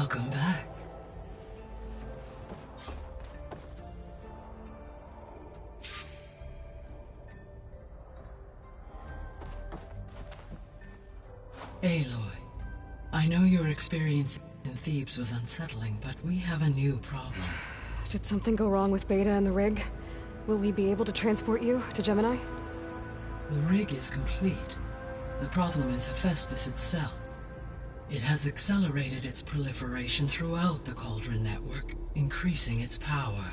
Welcome back. Aloy, I know your experience in Thebes was unsettling, but we have a new problem. Did something go wrong with Beta and the rig? Will we be able to transport you to Gemini? The rig is complete. The problem is Hephaestus itself. It has accelerated its proliferation throughout the Cauldron network, increasing its power.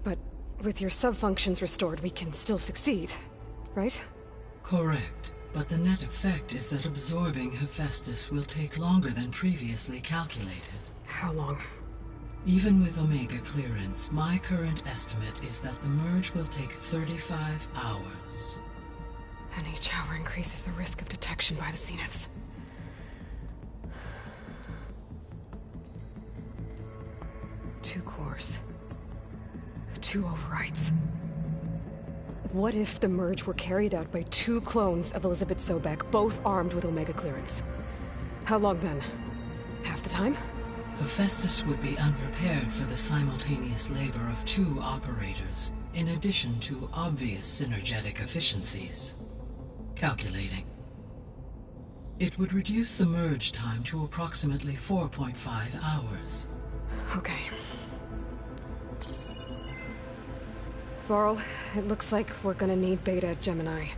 But with your sub-functions restored, we can still succeed, right? Correct. But the net effect is that absorbing Hephaestus will take longer than previously calculated. How long? Even with Omega clearance, my current estimate is that the merge will take 35 hours. And each hour increases the risk of detection by the Zeniths. Two cores. Two overrides. What if the merge were carried out by two clones of Elizabeth Sobek, both armed with Omega clearance? How long then? Half the time? Hephaestus would be unprepared for the simultaneous labor of two operators, in addition to obvious synergetic efficiencies. Calculating. It would reduce the merge time to approximately 4.5 hours. Okay. Varl, it looks like we're gonna need Beta at Gemini.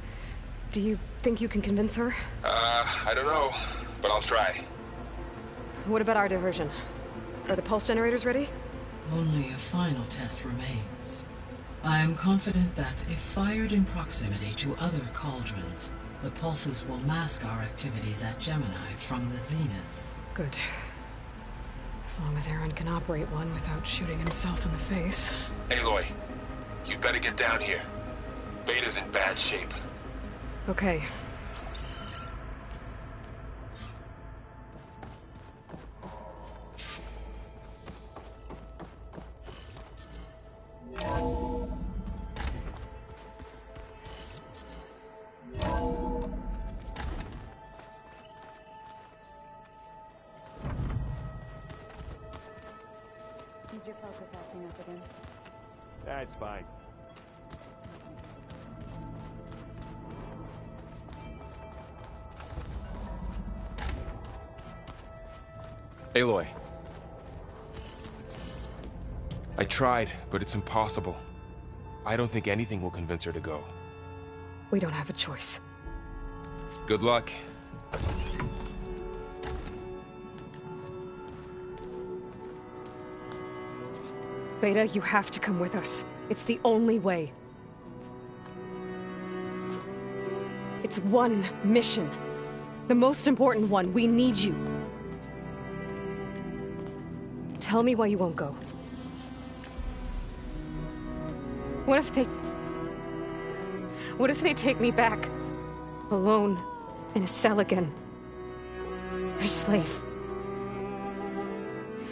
Do you think you can convince her? I don't know, but I'll try. What about our diversion? Are the pulse generators ready? Only a final test remains. I am confident that if fired in proximity to other cauldrons, the pulses will mask our activities at Gemini from the Zeniths. Good. As long as Aaron can operate one without shooting himself in the face. Aloy, you'd better get down here. Beta's in bad shape. Okay. Is your focus acting up again? That's fine. Aloy. I tried, but it's impossible. I don't think anything will convince her to go. We don't have a choice. Good luck. Beta, you have to come with us. It's the only way. It's one mission. The most important one. We need you. Tell me why you won't go. What if they take me back? Alone, in a cell again. Their slave.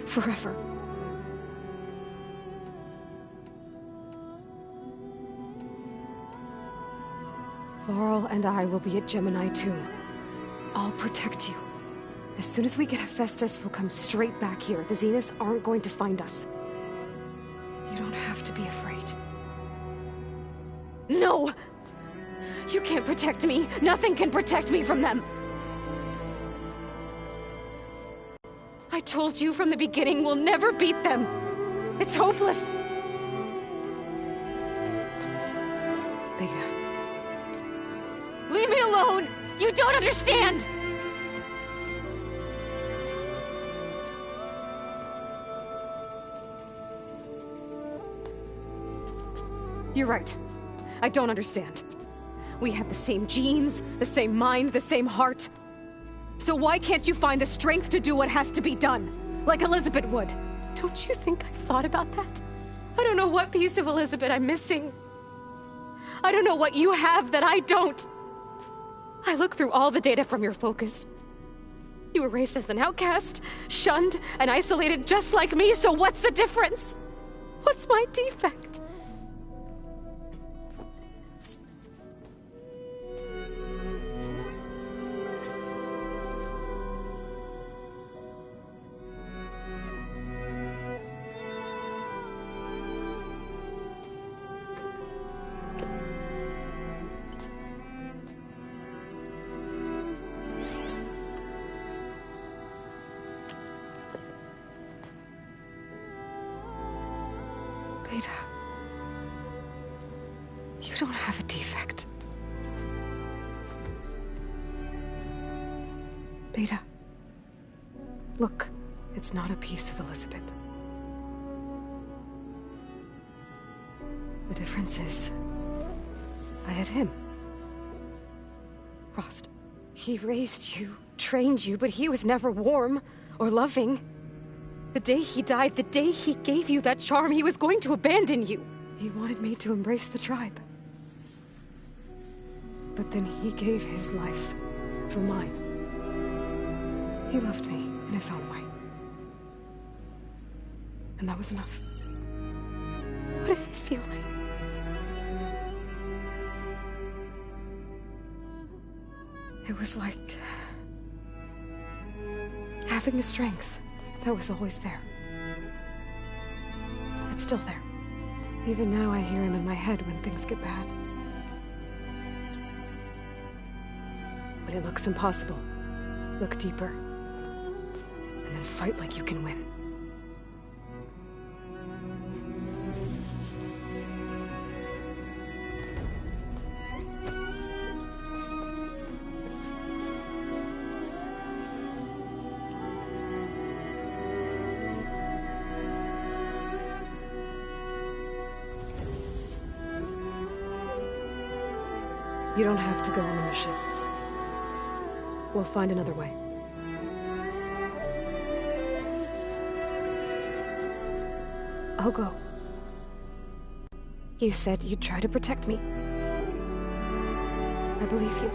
Forever. Varl and I will be at Gemini too. I'll protect you. As soon as we get Hephaestus, we'll come straight back here. The Zeniths aren't going to find us. You don't have to be afraid. No! You can't protect me. Nothing can protect me from them. I told you from the beginning, we'll never beat them. It's hopeless. Beta. Leave me alone! You don't understand! You're right. I don't understand. We have the same genes, the same mind, the same heart. So why can't you find the strength to do what has to be done? Like Elizabeth would. Don't you think I've thought about that? I don't know what piece of Elizabeth I'm missing. I don't know what you have that I don't. I look through all the data from your focus. You were raised as an outcast, shunned, and isolated just like me, so what's the difference? What's my defect? You don't have a defect. Beta. Look, it's not a piece of Elizabeth. The difference is, I had him. Frost. He raised you, trained you, but he was never warm or loving. The day he died, the day he gave you that charm, he was going to abandon you. He wanted me to embrace the tribe. But then he gave his life for mine. He loved me in his own way. And that was enough. What did it feel like? It was like having a strength that was always there. It's still there. Even now I hear him in my head when things get bad. When it looks impossible, look deeper. And then fight like you can win. You don't have to go on the mission. We'll find another way. I'll go. You said you'd try to protect me. I believe you.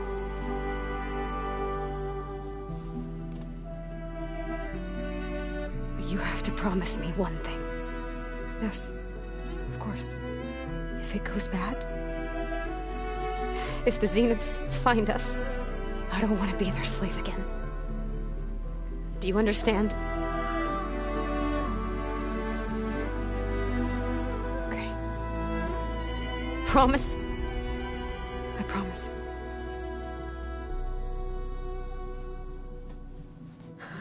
But you have to promise me one thing. Yes, of course. If it goes bad, if the Zeniths find us, I don't want to be their slave again. Do you understand? Okay. Promise? I promise.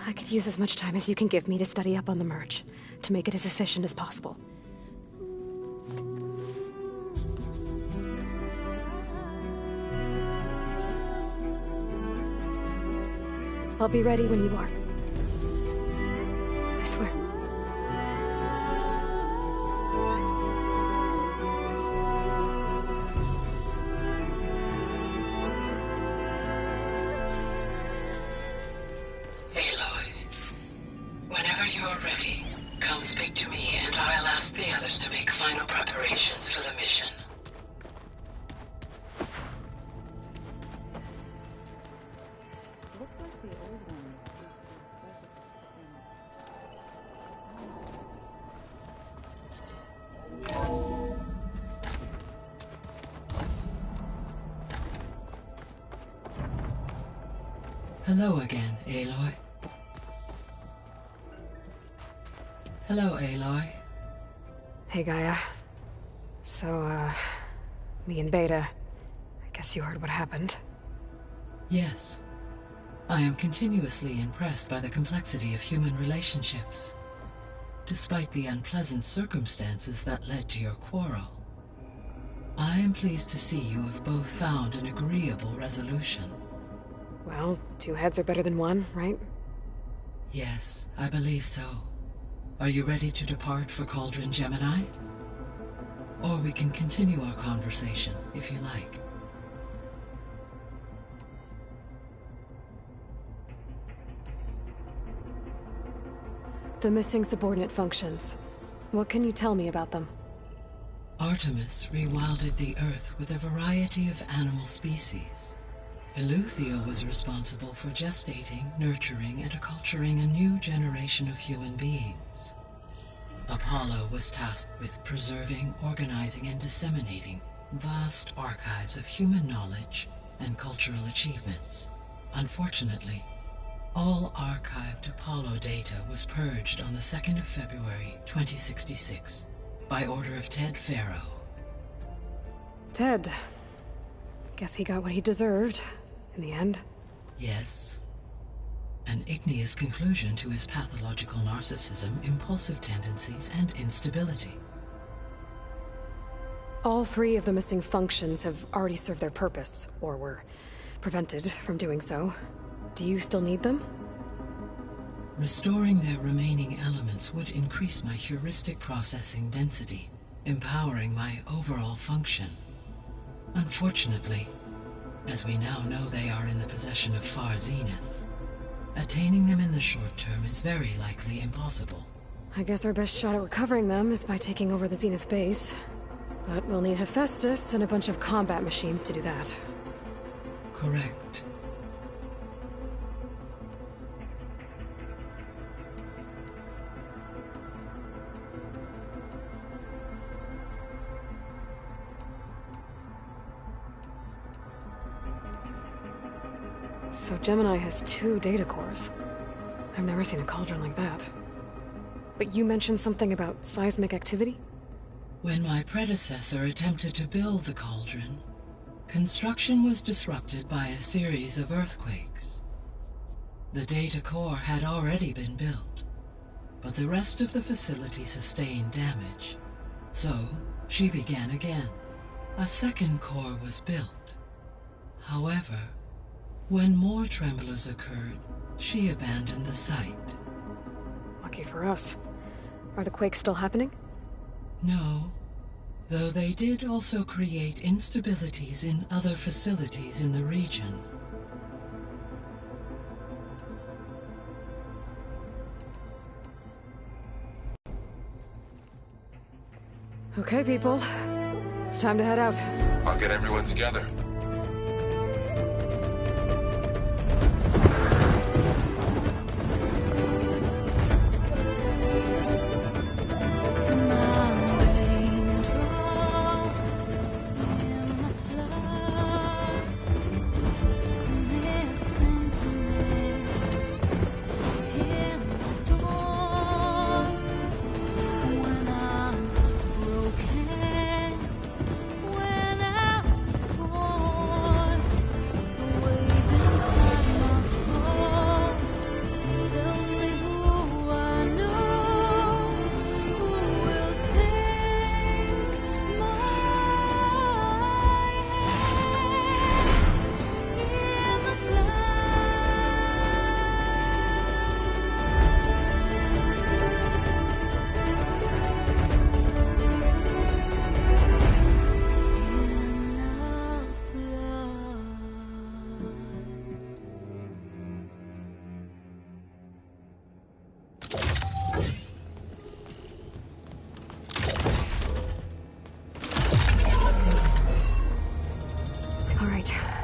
I could use as much time as you can give me to study up on the merge, to make it as efficient as possible. I'll be ready when you are. I swear. Aloy, whenever you're ready, come speak to me and I'll ask the others to make final preparations for the mission. Looks like the old ones. Hello again, Aloy. Hello, Aloy. Hey, Gaia. So, me and Beta, I guess you heard what happened. Yes. I am continuously impressed by the complexity of human relationships. Despite the unpleasant circumstances that led to your quarrel, I am pleased to see you have both found an agreeable resolution. Well, two heads are better than one, right? Yes, I believe so. Are you ready to depart for Cauldron Gemini? Or we can continue our conversation, if you like. The missing subordinate functions. What can you tell me about them? Artemis rewilded the Earth with a variety of animal species. Eleuthia was responsible for gestating, nurturing, and acculturating a new generation of human beings. Apollo was tasked with preserving, organizing, and disseminating vast archives of human knowledge and cultural achievements. Unfortunately, all archived Apollo data was purged on the 2nd of February, 2066, by order of Ted Faro. Ted. Guess he got what he deserved, in the end. Yes. An igneous conclusion to his pathological narcissism, impulsive tendencies, and instability. All 3 of the missing functions have already served their purpose, or were prevented from doing so. Do you still need them? Restoring their remaining elements would increase my heuristic processing density, empowering my overall function. Unfortunately, as we now know they are in the possession of Far Zenith, attaining them in the short term is very likely impossible. I guess our best shot at recovering them is by taking over the Zenith base. But we'll need Hephaestus and a bunch of combat machines to do that. Correct. So Gemini has 2 data cores. I've never seen a cauldron like that. But you mentioned something about seismic activity? When my predecessor attempted to build the cauldron, construction was disrupted by a series of earthquakes. The data core had already been built, but the rest of the facility sustained damage. So, she began again. A second core was built. However, when more tremblers occurred, she abandoned the site. Lucky for us. Are the quakes still happening? No, though they did also create instabilities in other facilities in the region. Okay, people. It's time to head out. I'll get everyone together.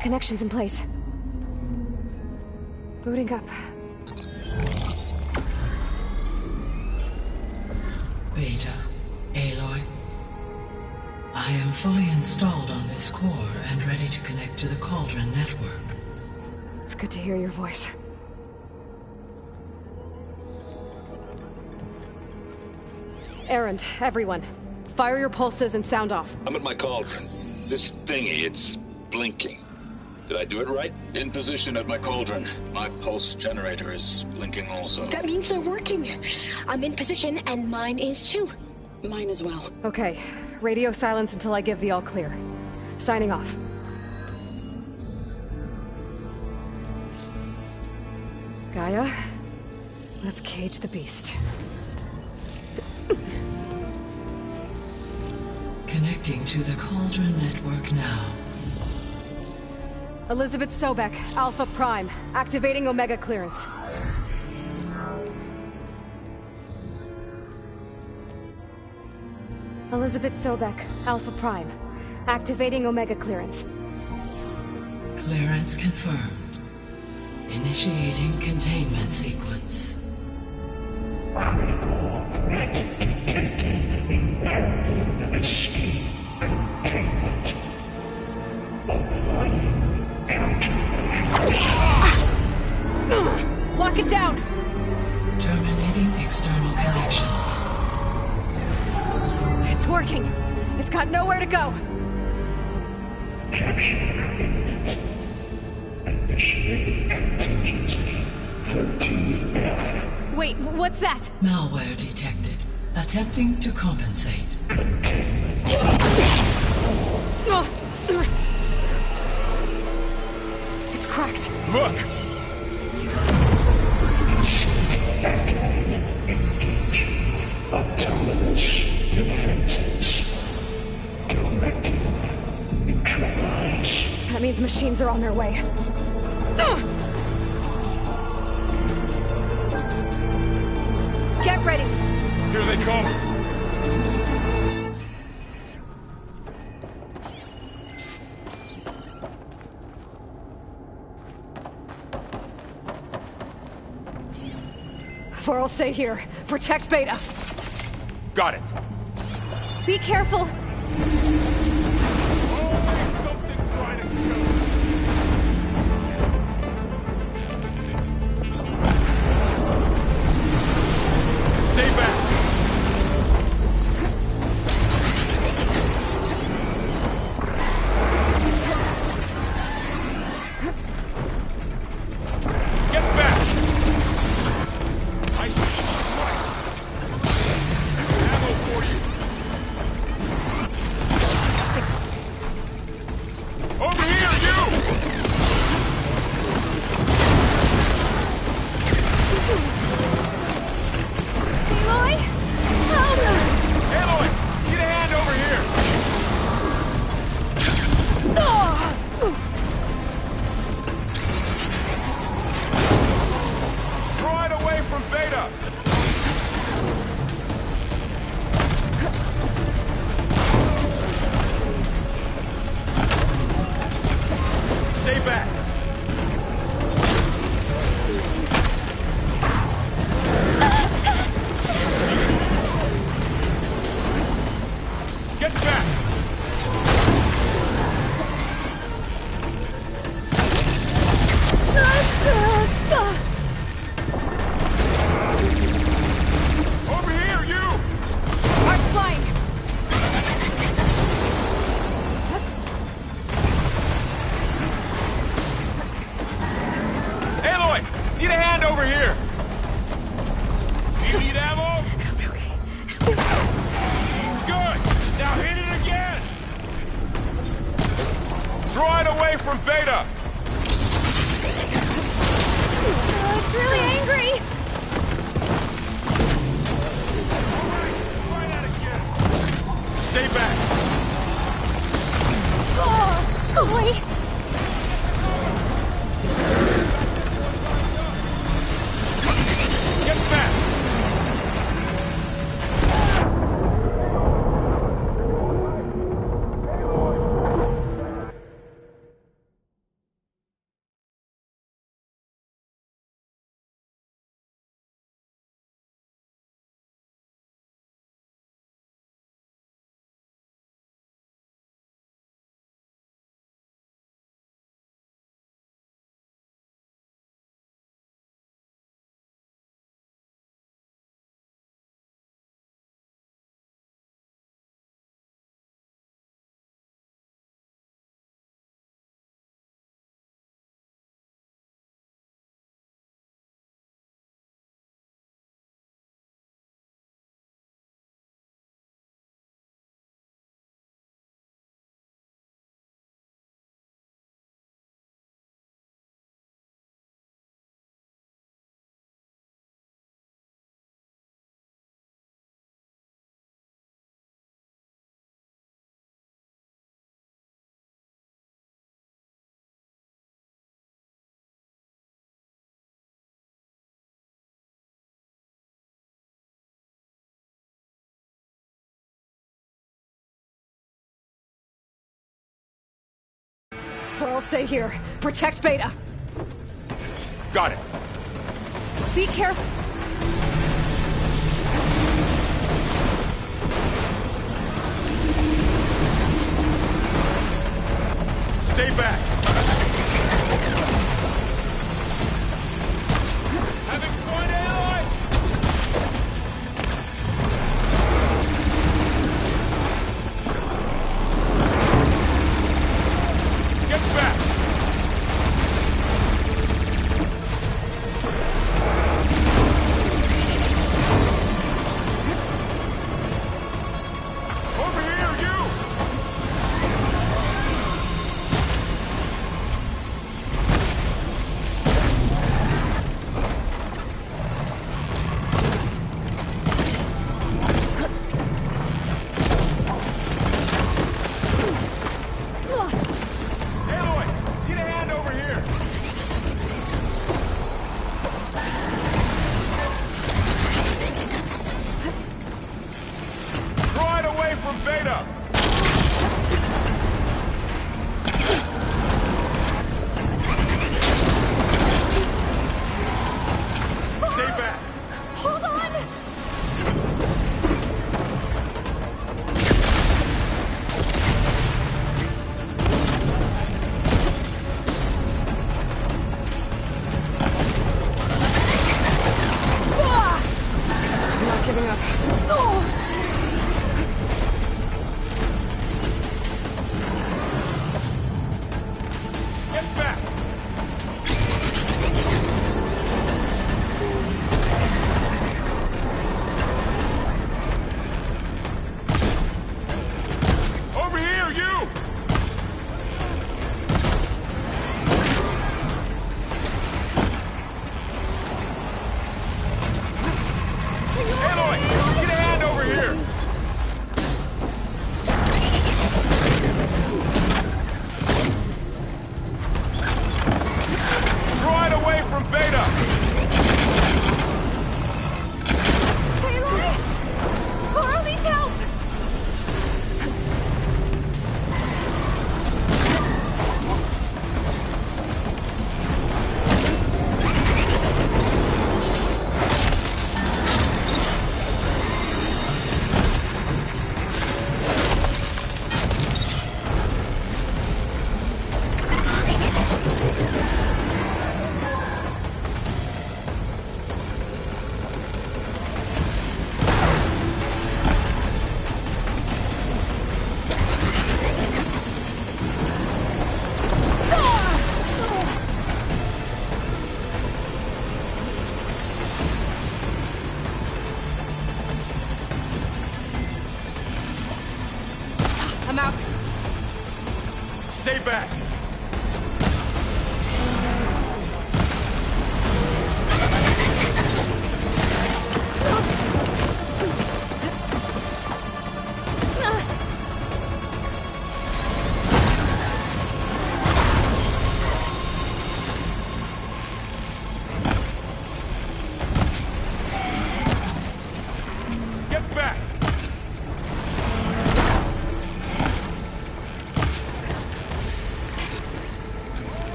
Connections in place. Booting up. Beta, Aloy. I am fully installed on this core and ready to connect to the Cauldron network. It's good to hear your voice. Errand, everyone. Fire your pulses and sound off. I'm at my cauldron. This thingy, it's blinking. Did I do it right? In position at my cauldron. My pulse generator is blinking also. That means they're working. I'm in position, and mine is too. Mine as well. Okay. Radio silence until I give the all clear. Signing off. Gaia, let's cage the beast. Connecting to the Cauldron network now. Elizabeth Sobek, Alpha Prime, activating Omega clearance. Elizabeth Sobek, Alpha Prime, activating Omega clearance. Clearance confirmed. Initiating containment sequence. Critical threat detected. Imperative escape containment. Applying Lock it down! Terminating external connections. It's working! It's got nowhere to go! Capture imminent. Initiating contingency 13F. Wait, what's that? Malware detected. Attempting to compensate. It's cracked. Look! Autonomous defenses. Directive neutralize. That means machines are on their way. Get ready. Here they come! I'll stay here. Protect Beta. Got it. Be careful. Stay back. Get back. I see. Ammo for you. Over here, you! Aloy? Help! Aloy, get a hand over here. Draw it away from Beta. Stay back. Get back. Over here, you! Art's flying. Aloy, need a hand over here. Do you need ammo? Good. Now hit it again. Draw it away from Beta. It's really angry. Try that again. Stay back. Boy. Get back. I'll stay here. Protect Beta. Got it. Be careful. Stay back. Having fun, Aloy? Get back.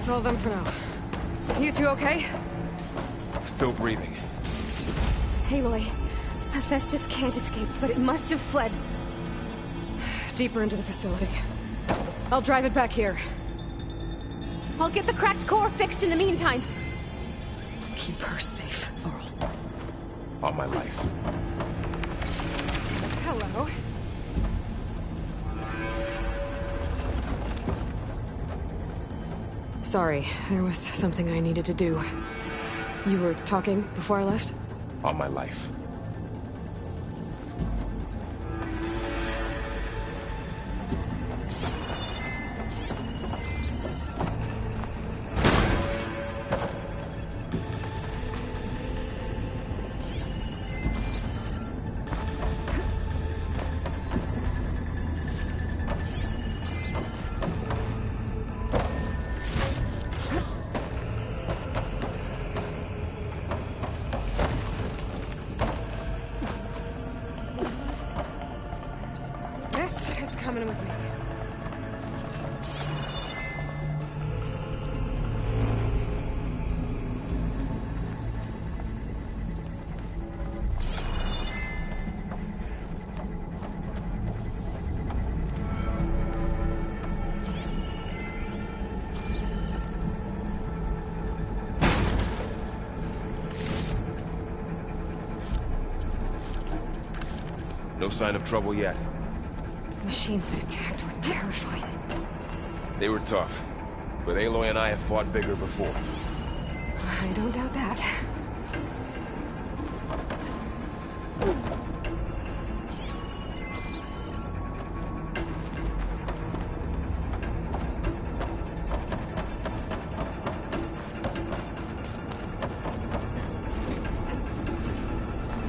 That's all of them for now. You two okay? Still breathing. Aloy, Hephaestus can't escape, but it must have fled. Deeper into the facility. I'll drive it back here. I'll get the cracked core fixed in the meantime. Keep her safe, Varl. On my life. Hello. Sorry, there was something I needed to do. You were talking before I left? On my life. This is coming with me. No sign of trouble yet. Machines that attacked were terrifying. They were tough, but Aloy and I have fought bigger before. I don't doubt that.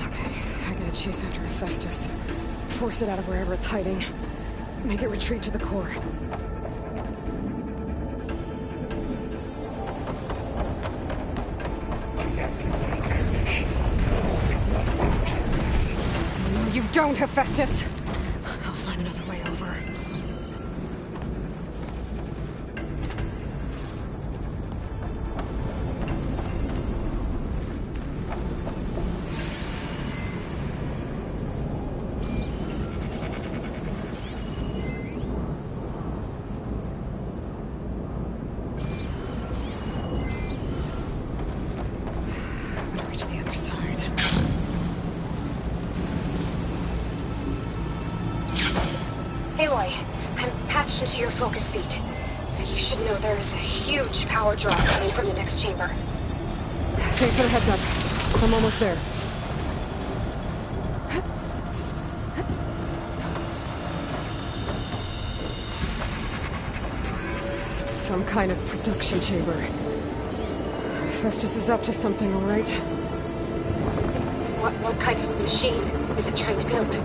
Okay, I gotta chase after Hephaestus. Force it out of wherever it's hiding. Make it retreat to the core. No, you don't, Hephaestus! I'll find another way over. I'm gonna reach the other side. Aloy, I'm patched into your focus feed. You should know there is a huge power draw coming from the next chamber. Thanks for the heads up. I'm almost there. It's some kind of production chamber. Festus is up to something, all right? What kind of machine is it trying to build?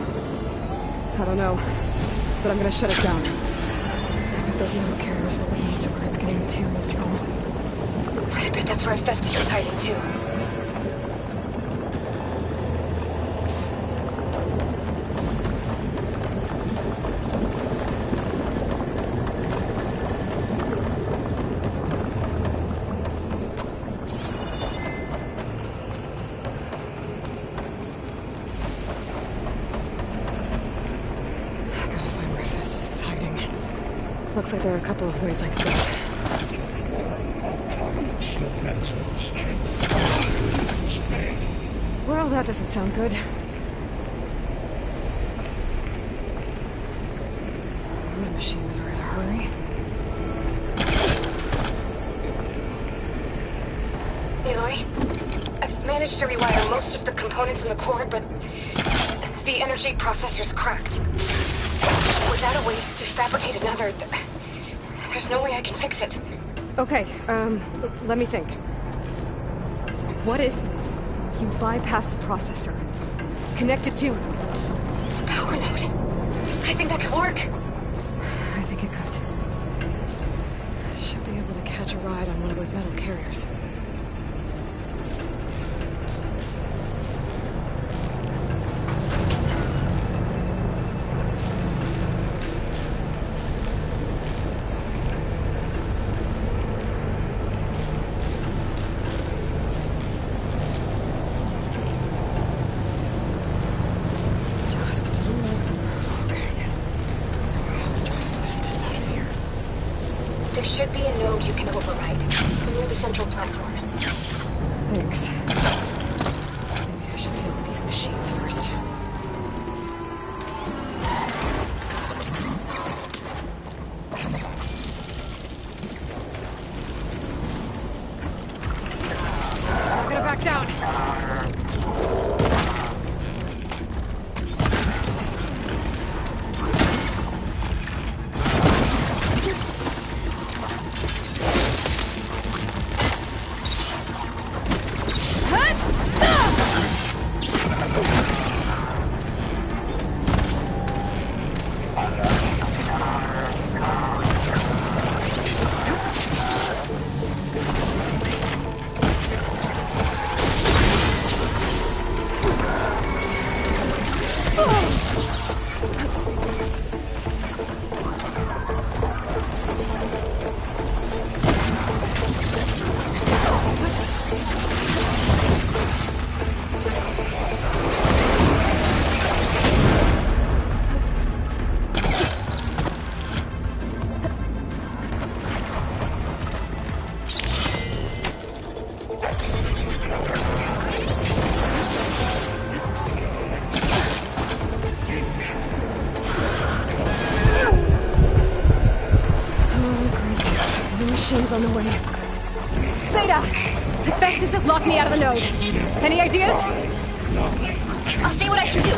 I don't know, but I'm gonna shut it down. I bet those metal carriers will lead me to where it's getting materials from. I bet that's where Festus is hiding too. I gotta find where Festus is hiding. Looks like there are a couple of ways I can go. Well, that doesn't sound good. Those machines are in a hurry. Aloy, I've managed to rewire most of the components in the core, but the energy processor's cracked. Without a way to fabricate another, there's no way I can fix it. Okay, let me think. What if you bypass the processor? Connect it to... Power node. I think that could work. I think it could. Should be able to catch a ride on one of those metal carriers. There should be a node you can override near the central platform. Thanks. Maybe I should deal with these machines first. I'm gonna back down. On the way. Beta! Festus has locked me out of the node. Any ideas? I'll see what I can do.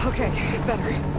Okay, better.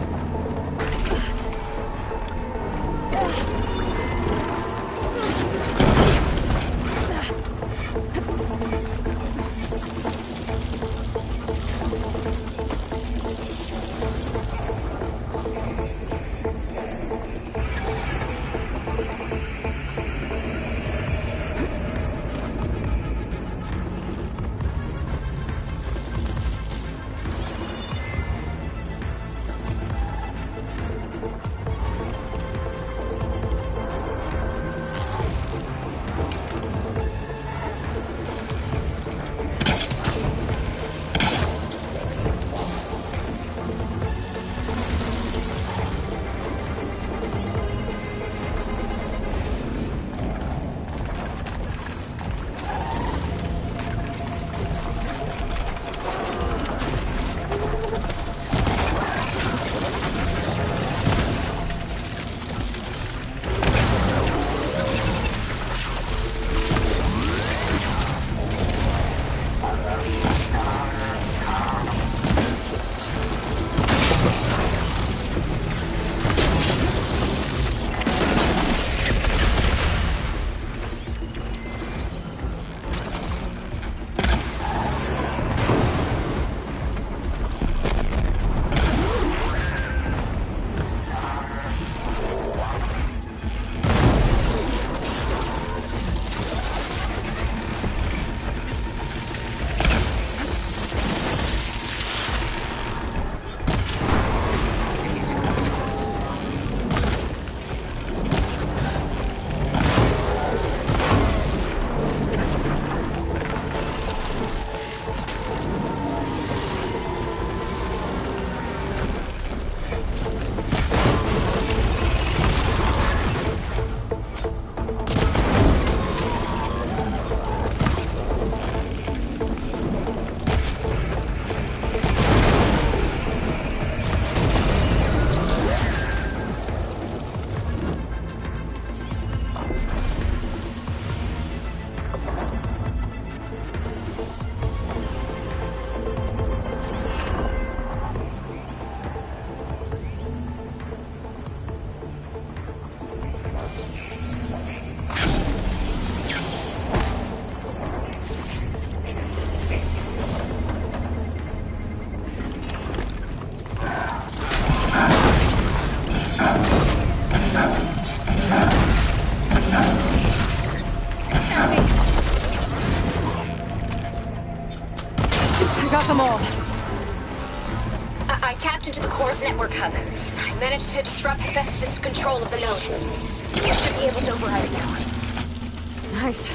tapped into the core's network hub. I managed to disrupt Hephaestus' control of the node. You should be able to override it now. Nice.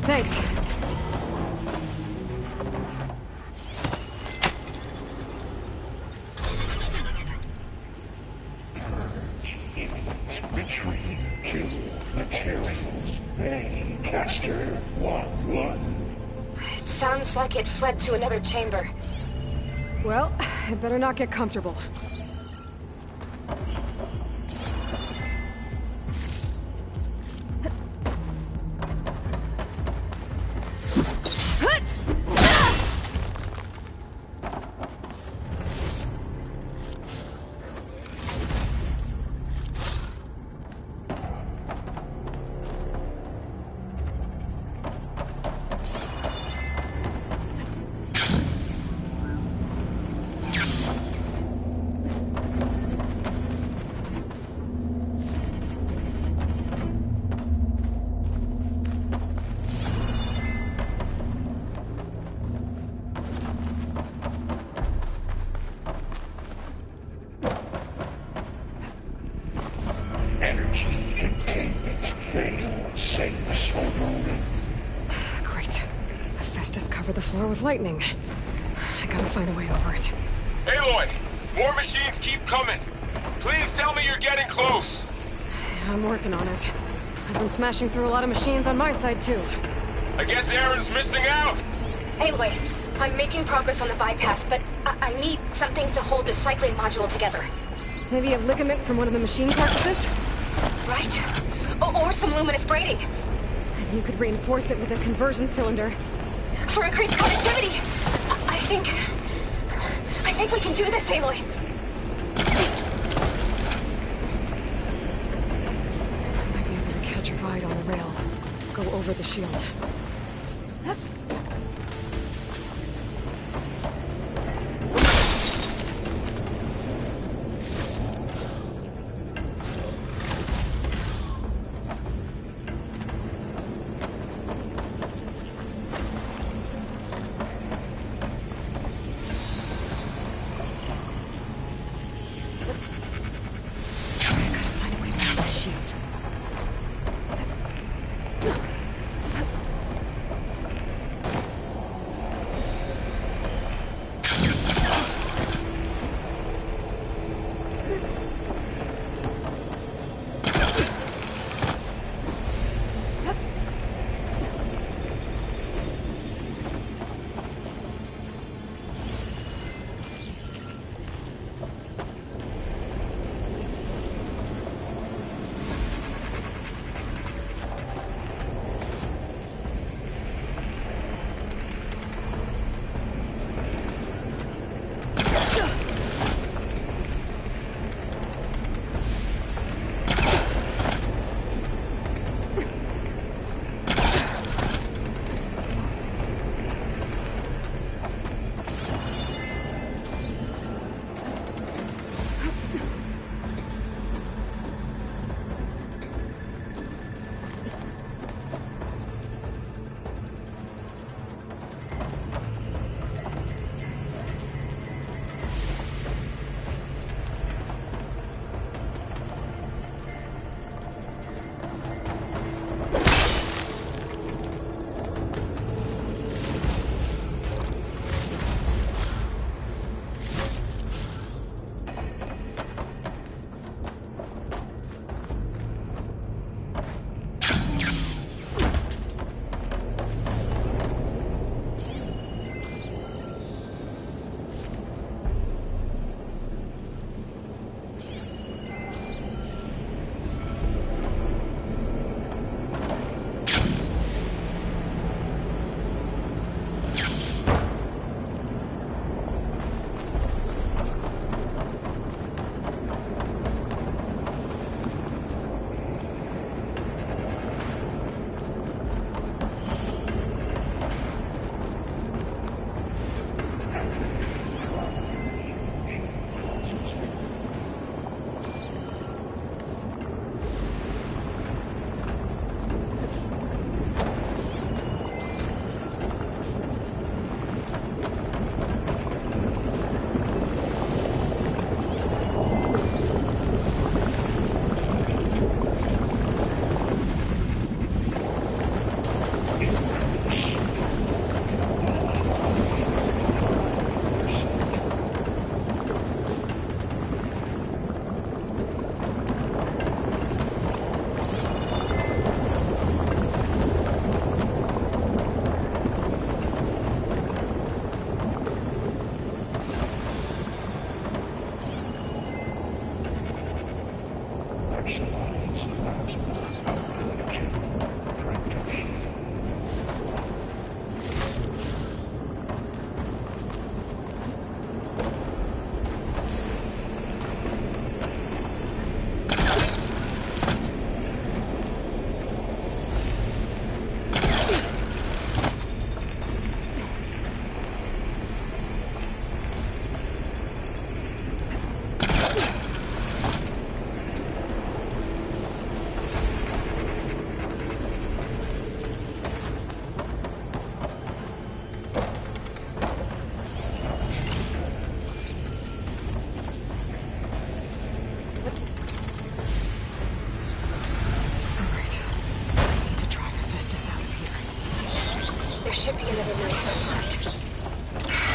Thanks. Retrieve two materials. Main caster 1-1. It sounds like it fled to another chamber. Well, I better not get comfortable. Energy containment failed. Safe for moving. Great. Hephaestus covered the floor with lightning. I gotta find a way over it. Aloy! More machines keep coming! Please tell me you're getting close! I'm working on it. I've been smashing through a lot of machines on my side, too. I guess Aaron's missing out! Anyway, I'm making progress on the bypass, but I need something to hold the cycling module together. Maybe a ligament from one of the machine carcasses? Right? Or some luminous braiding. And you could reinforce it with a conversion cylinder. For increased connectivity! I think we can do this, Aloy. I might be able to catch a ride on the rail. Go over the shield. Hup.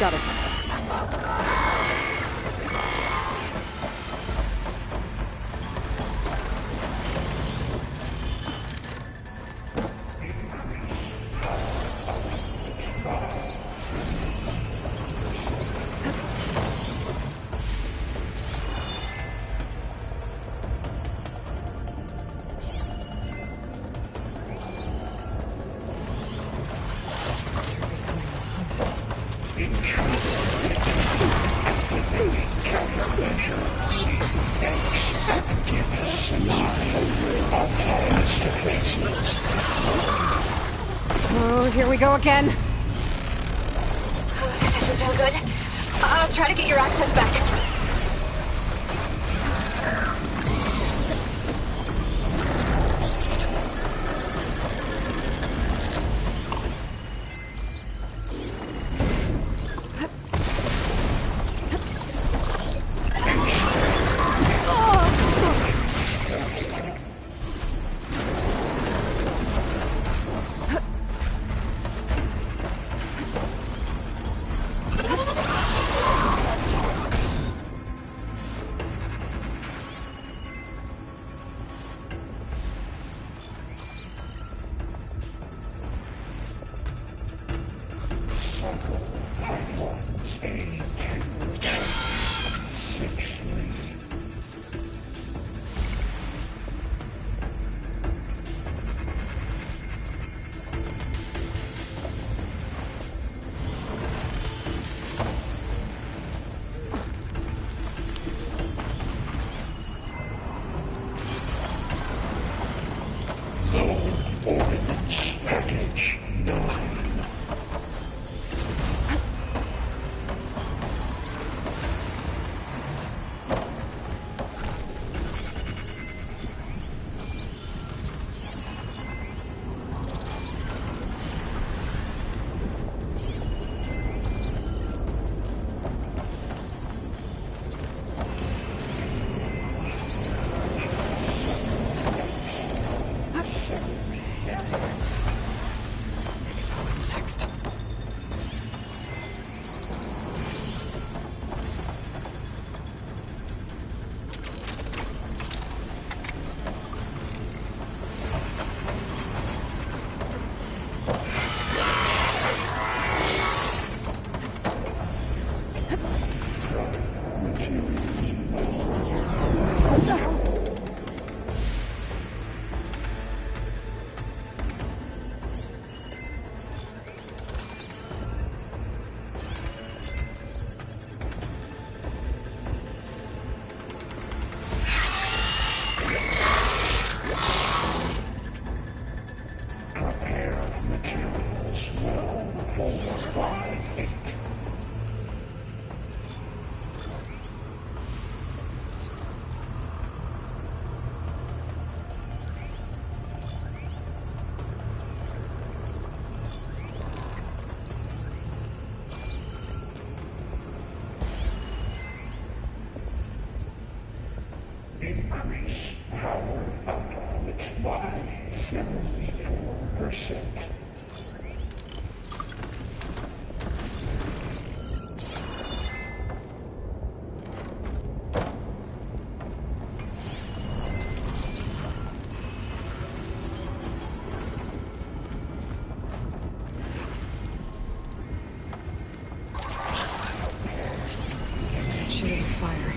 Got it. Oh, here we go again. That doesn't sound good. I'll try to get your access back. Increase power output by 74%. Shooting fire.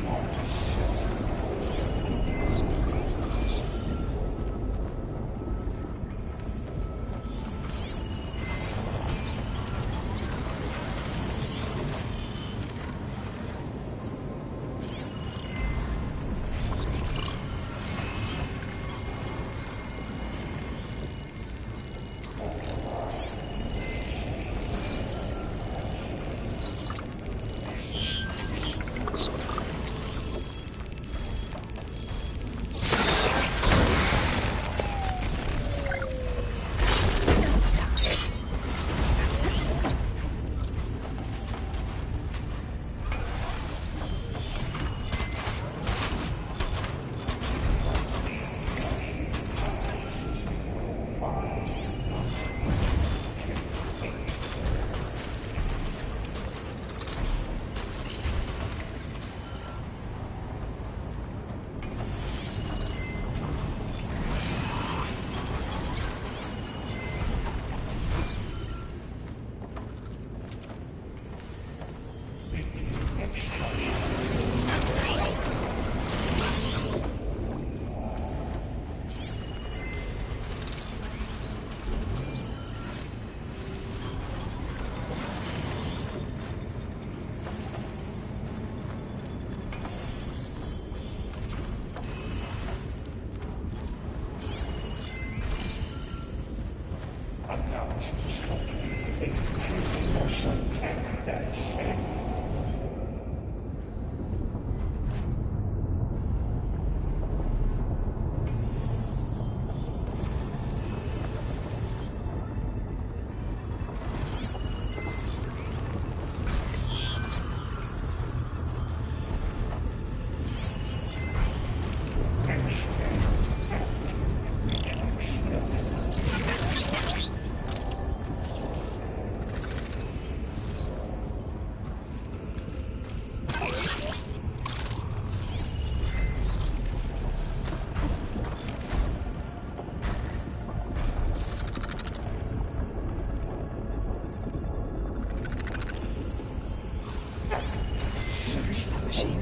freeze that machine.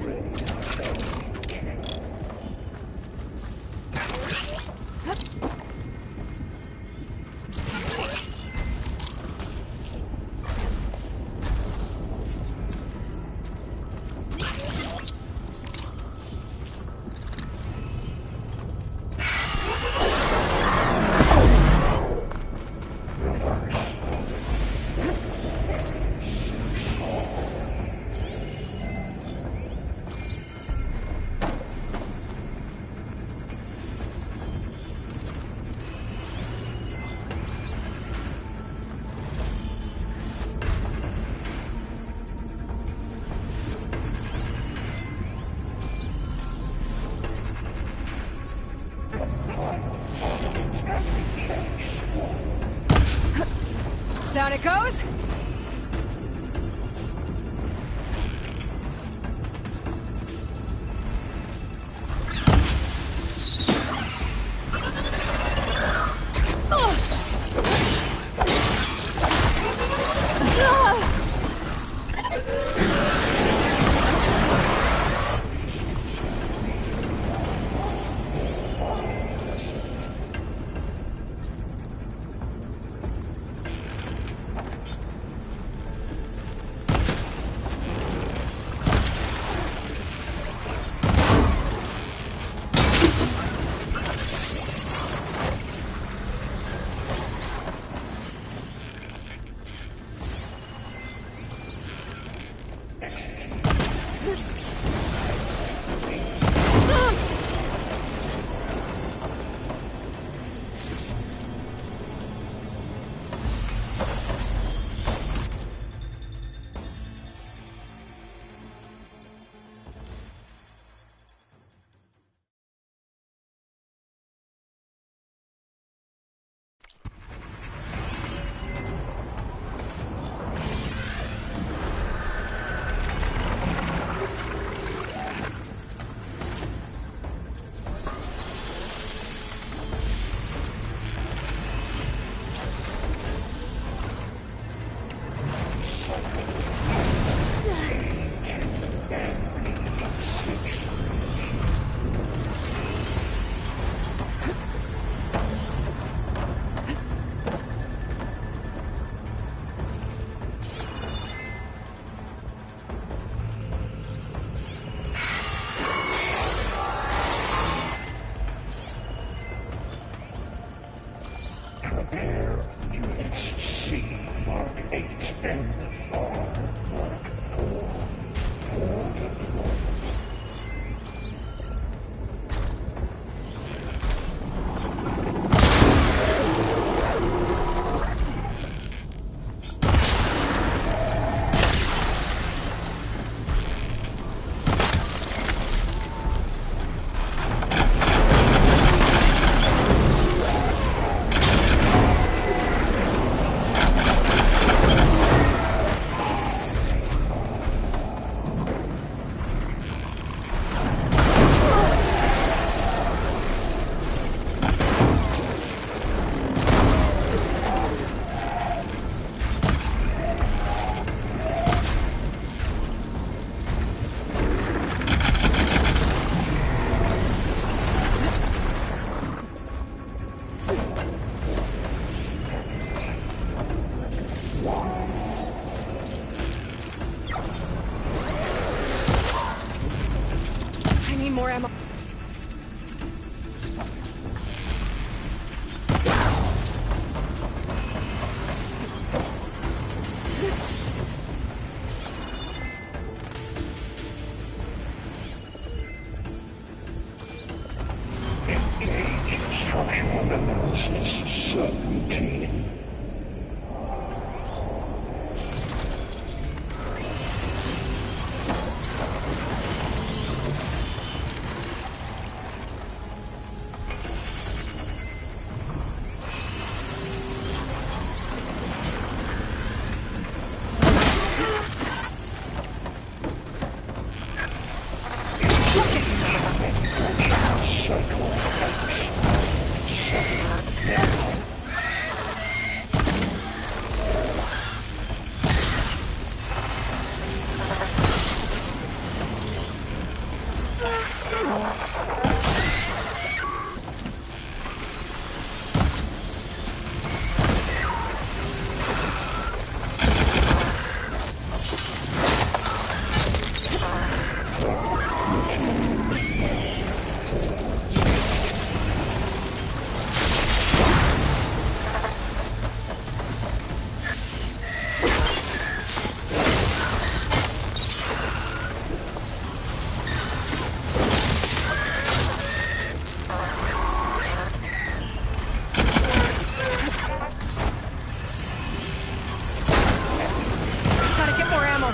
Down it goes. More ammo. Engage structural analysis subroutine. Gotta get more ammo.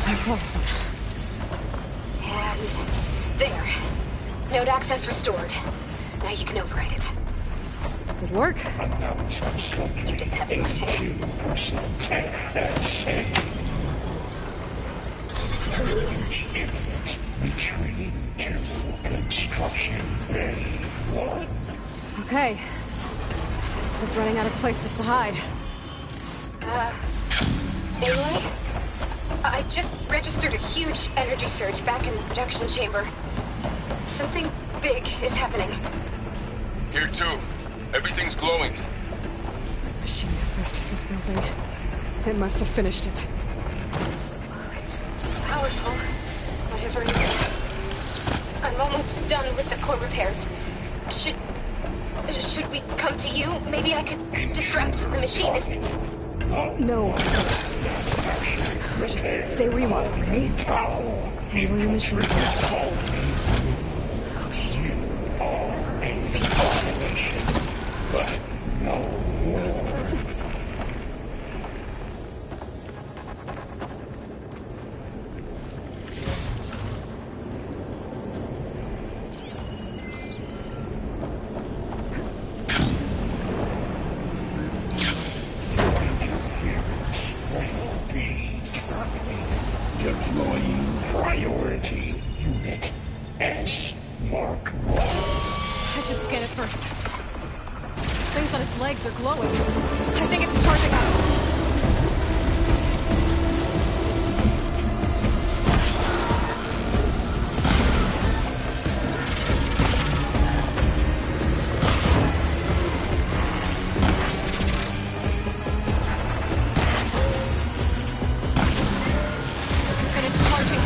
That's all. And there. Node access restored. Now you can override it. Good work. You did heavy lifting. Retreating to construction bay 1. Okay. This is running out of places to hide. Aloy? I just registered a huge energy surge back in the production chamber. Something big is happening. Here too. Everything's glowing. Machine Hephaestus was building. It must have finished it. It's powerful. Whatever it is. I'm almost done with the core repairs. Should we come to you? Maybe I could distract the machine if... No. Just stay where you are, okay? Handle your machine. But no war. Deploying priority unit S Mark 1. I should scan it first. Those things on its legs are glowing. I think it's charging up. Finished charging.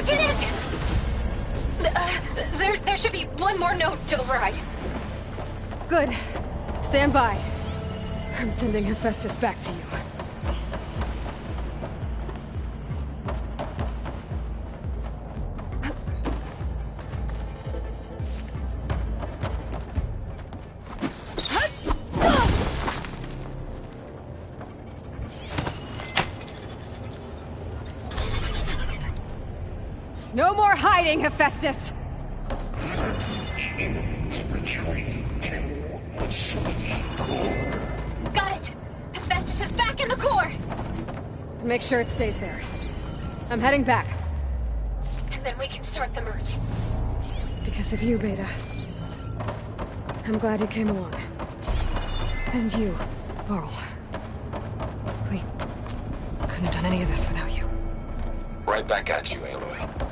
did it! There should be one more note to override. Good. Stand by. I'm sending Hephaestus back to you. No more hiding, Hephaestus! Got it! Hephaestus is back in the core! Make sure it stays there. I'm heading back. And then we can start the merge. Because of you, Beta. I'm glad you came along. And you, Varl. We couldn't have done any of this without you. Right back at you, Aloy.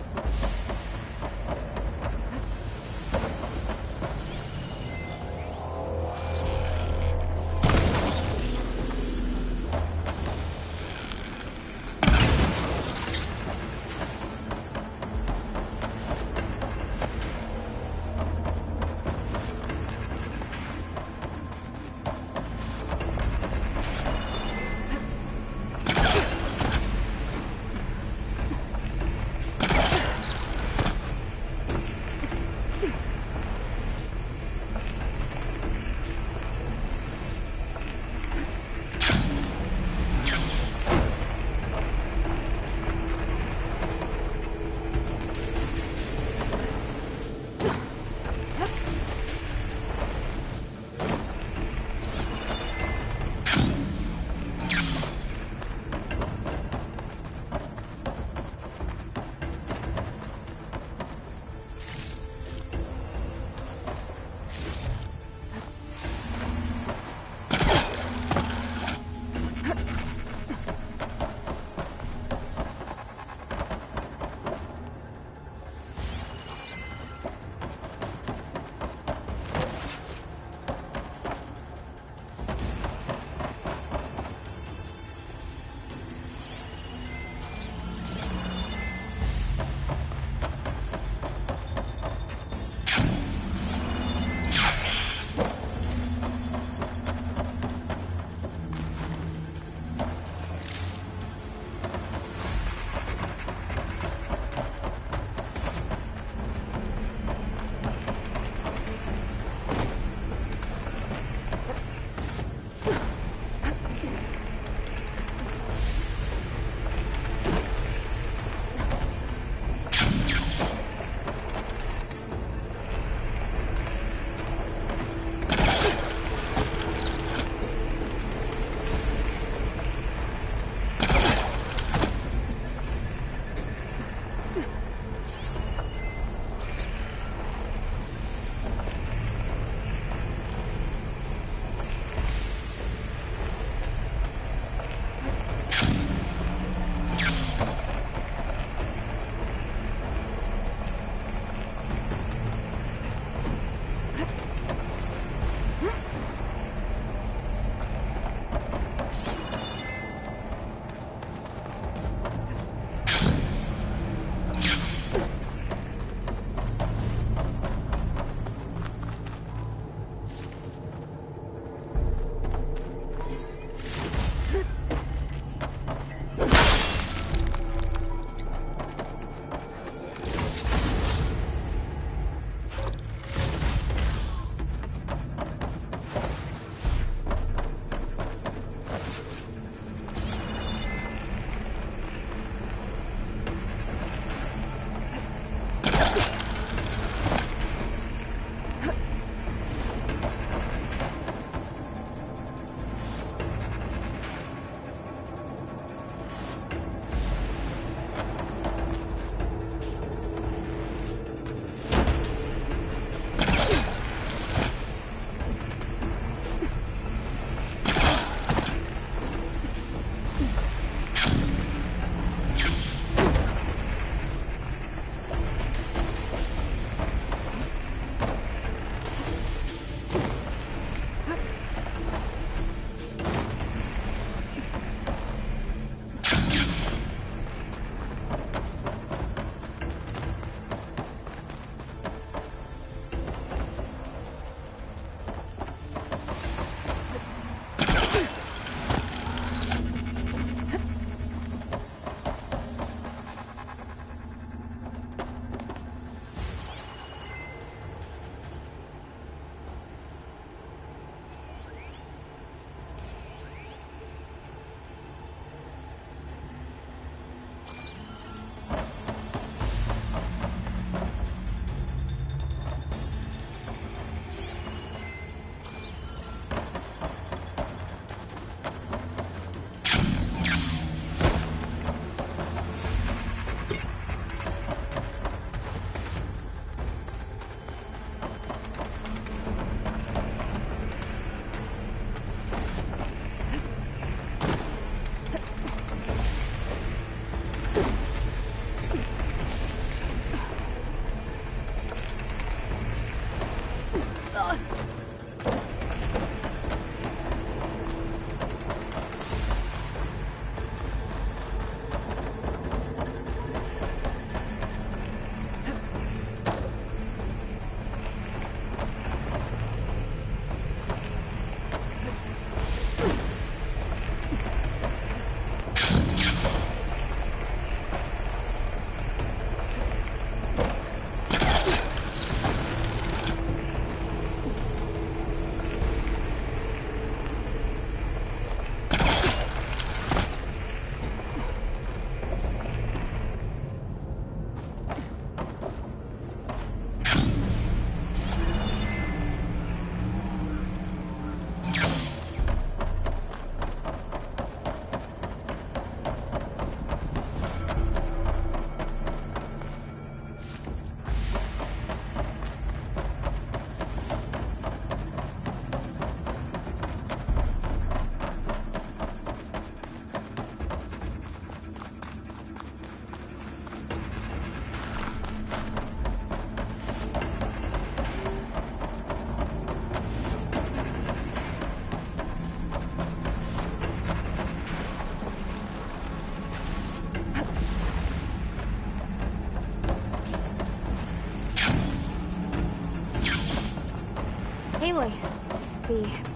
Aloy,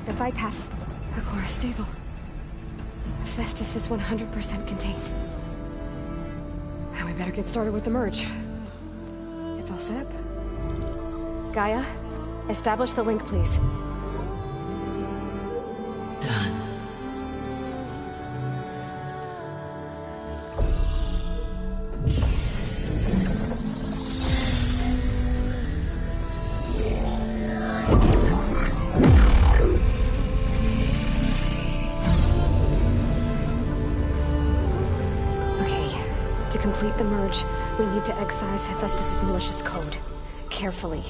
the bypass. The core is stable. Festus is 100% contained. Now we better get started with the merge. It's all set up. Gaia, establish the link, please. Done. To complete the merge, we need to excise Hephaestus' malicious code. Carefully.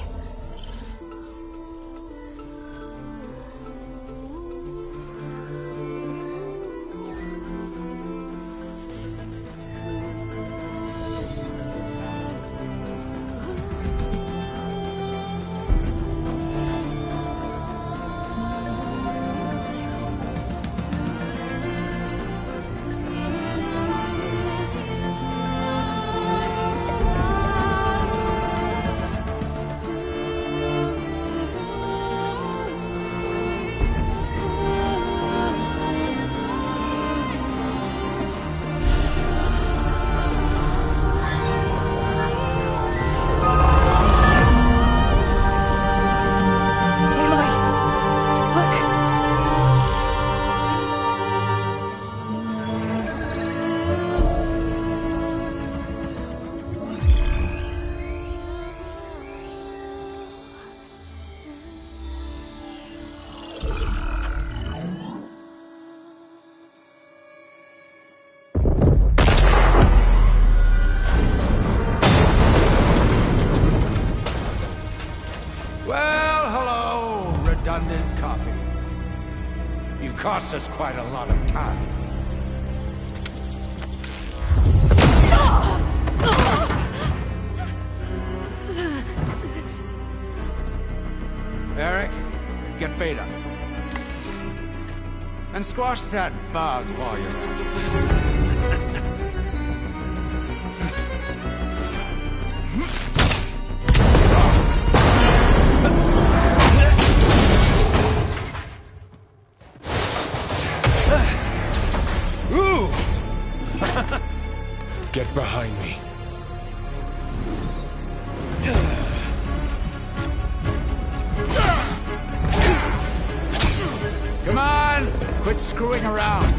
Redundant copy. You cost us quite a lot of time. Eric, get Beta. And squash that bug while you're at it. Get behind me. Come on! Quit screwing around.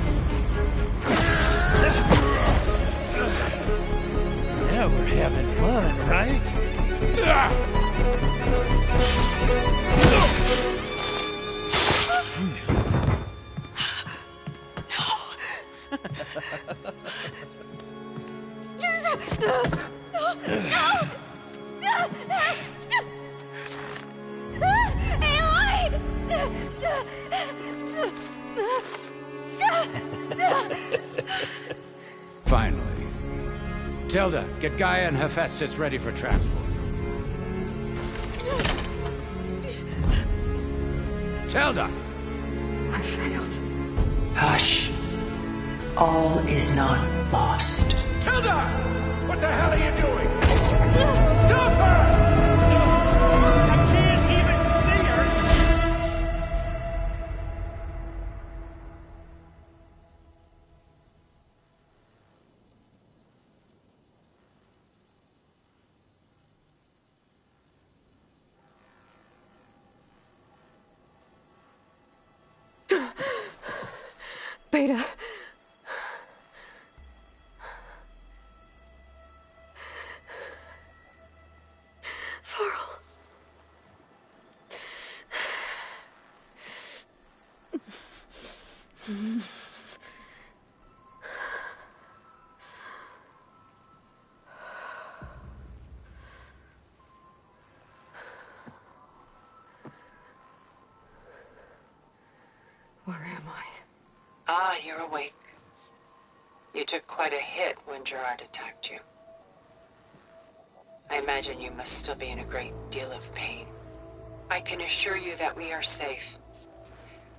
Now we're having fun, right? Finally. Tilda, get Gaia and Hephaestus ready for transport. Tilda! I failed. Hush. All is not lost. Tilda! What the hell are you doing? Stop her! I can't even see her! Beta. Varl. Where am I? Ah, you're awake. You took quite a hit when Gerard attacked you. I imagine you must still be in a great deal of pain. I can assure you that we are safe.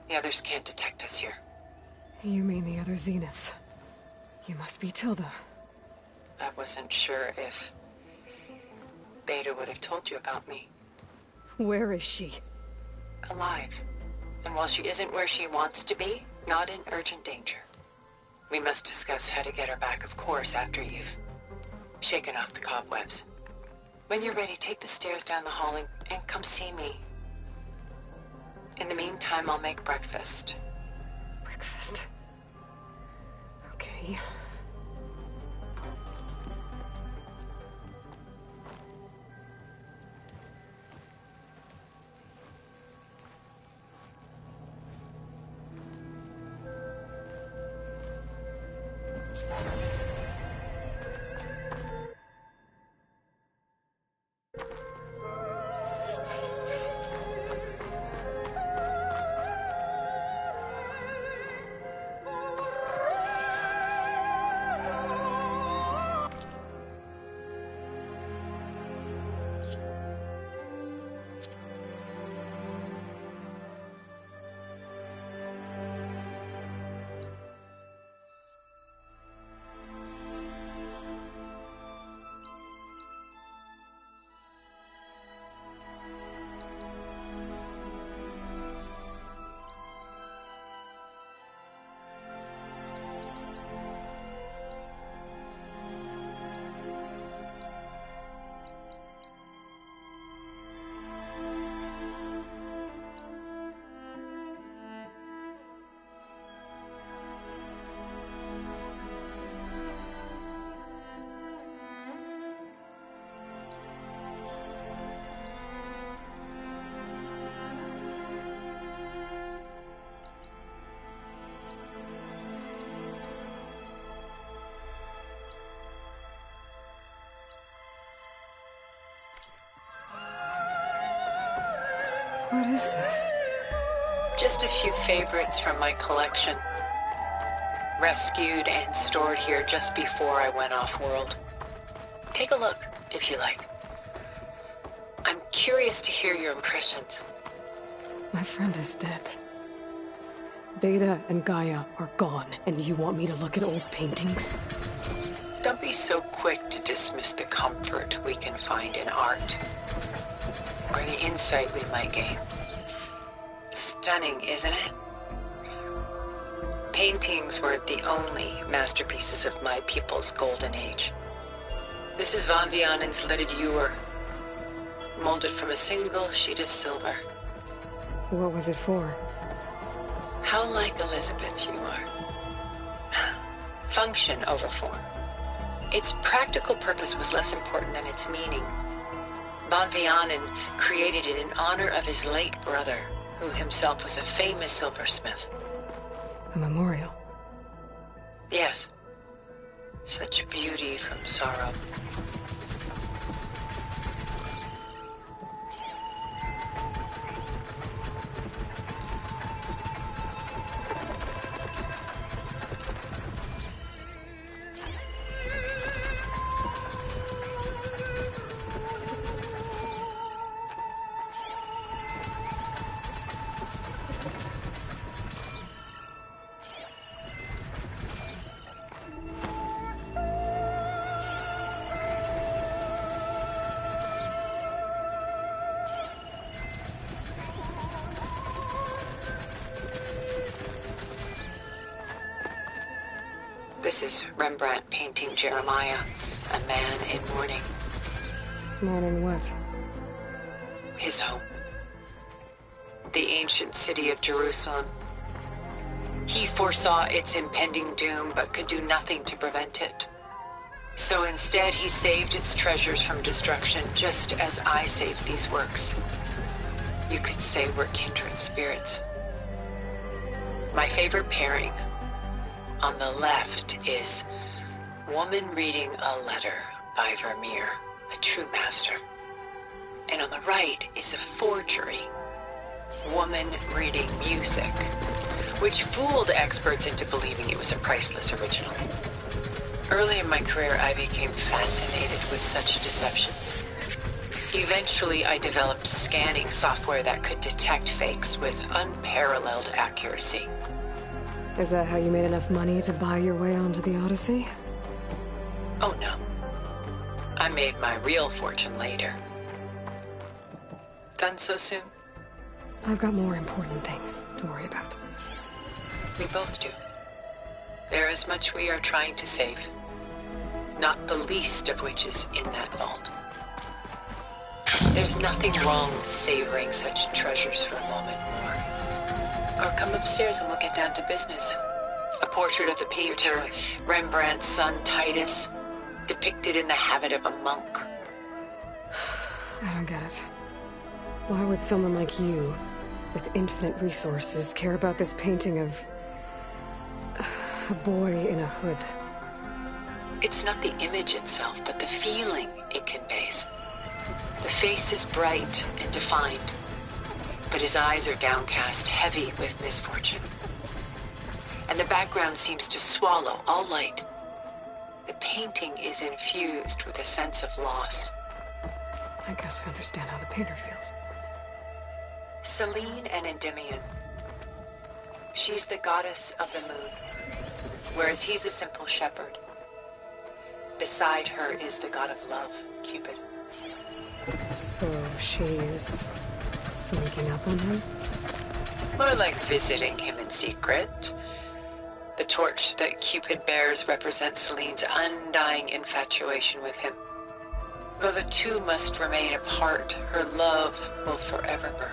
The others can't detect us here. You mean the other Zeniths? You must be Tilda. I wasn't sure if Beta would have told you about me. Where is she? alive. And while she isn't where she wants to be, not in urgent danger. We must discuss how to get her back, of course, after you've shaken off the cobwebs. When you're ready, take the stairs down the hall and come see me. In the meantime, I'll make breakfast. Breakfast? Okay. What is this? Just a few favorites from my collection. Rescued and stored here just before I went off-world. Take a look, if you like. I'm curious to hear your impressions. My friend is dead. Beta and Gaia are gone, and you want me to look at old paintings? Don't be so quick to dismiss the comfort we can find in art. Or the insight we might gain. Stunning, isn't it? Paintings weren't the only masterpieces of my people's golden age. This is Von Vianen's leaded ewer, molded from a single sheet of silver. What was it for? How like Elizabeth you are. Function over form. Its practical purpose was less important than its meaning. Von Vianen created it in honor of his late brother, who himself was a famous silversmith. A memorial? Yes. Such beauty from sorrow. This is Rembrandt painting Jeremiah, a man in mourning. Mourning what? His home. The ancient city of Jerusalem. He foresaw its impending doom, but could do nothing to prevent it. So instead, he saved its treasures from destruction, just as I saved these works. You could say we're kindred spirits. My favorite pairing. On the left is Woman Reading a Letter by Vermeer, a true master. And on the right is a forgery, Woman Reading Music, which fooled experts into believing it was a priceless original. Early in my career, I became fascinated with such deceptions. Eventually, I developed scanning software that could detect fakes with unparalleled accuracy. Is that how you made enough money to buy your way onto the Odyssey? Oh no. I made my real fortune later. Done so soon? I've got more important things to worry about. We both do. There is much we are trying to save. Not the least of which is in that vault. There's nothing wrong with savoring such treasures for a moment more. Or come upstairs and we'll get down to business. A portrait of the painter, Rembrandt's son Titus, depicted in the habit of a monk. I don't get it. Why would someone like you, with infinite resources, care about this painting of a boy in a hood? It's not the image itself, but the feeling it conveys. The face is bright and defined, but his eyes are downcast, heavy with misfortune. And the background seems to swallow all light. The painting is infused with a sense of loss. I guess I understand how the painter feels. Selene and Endymion. She's the goddess of the moon, whereas he's a simple shepherd. Beside her is the god of love, Cupid. So she's sneaking up on him? More like visiting him in secret. The torch that Cupid bears represents Selene's undying infatuation with him. Though the two must remain apart, her love will forever burn.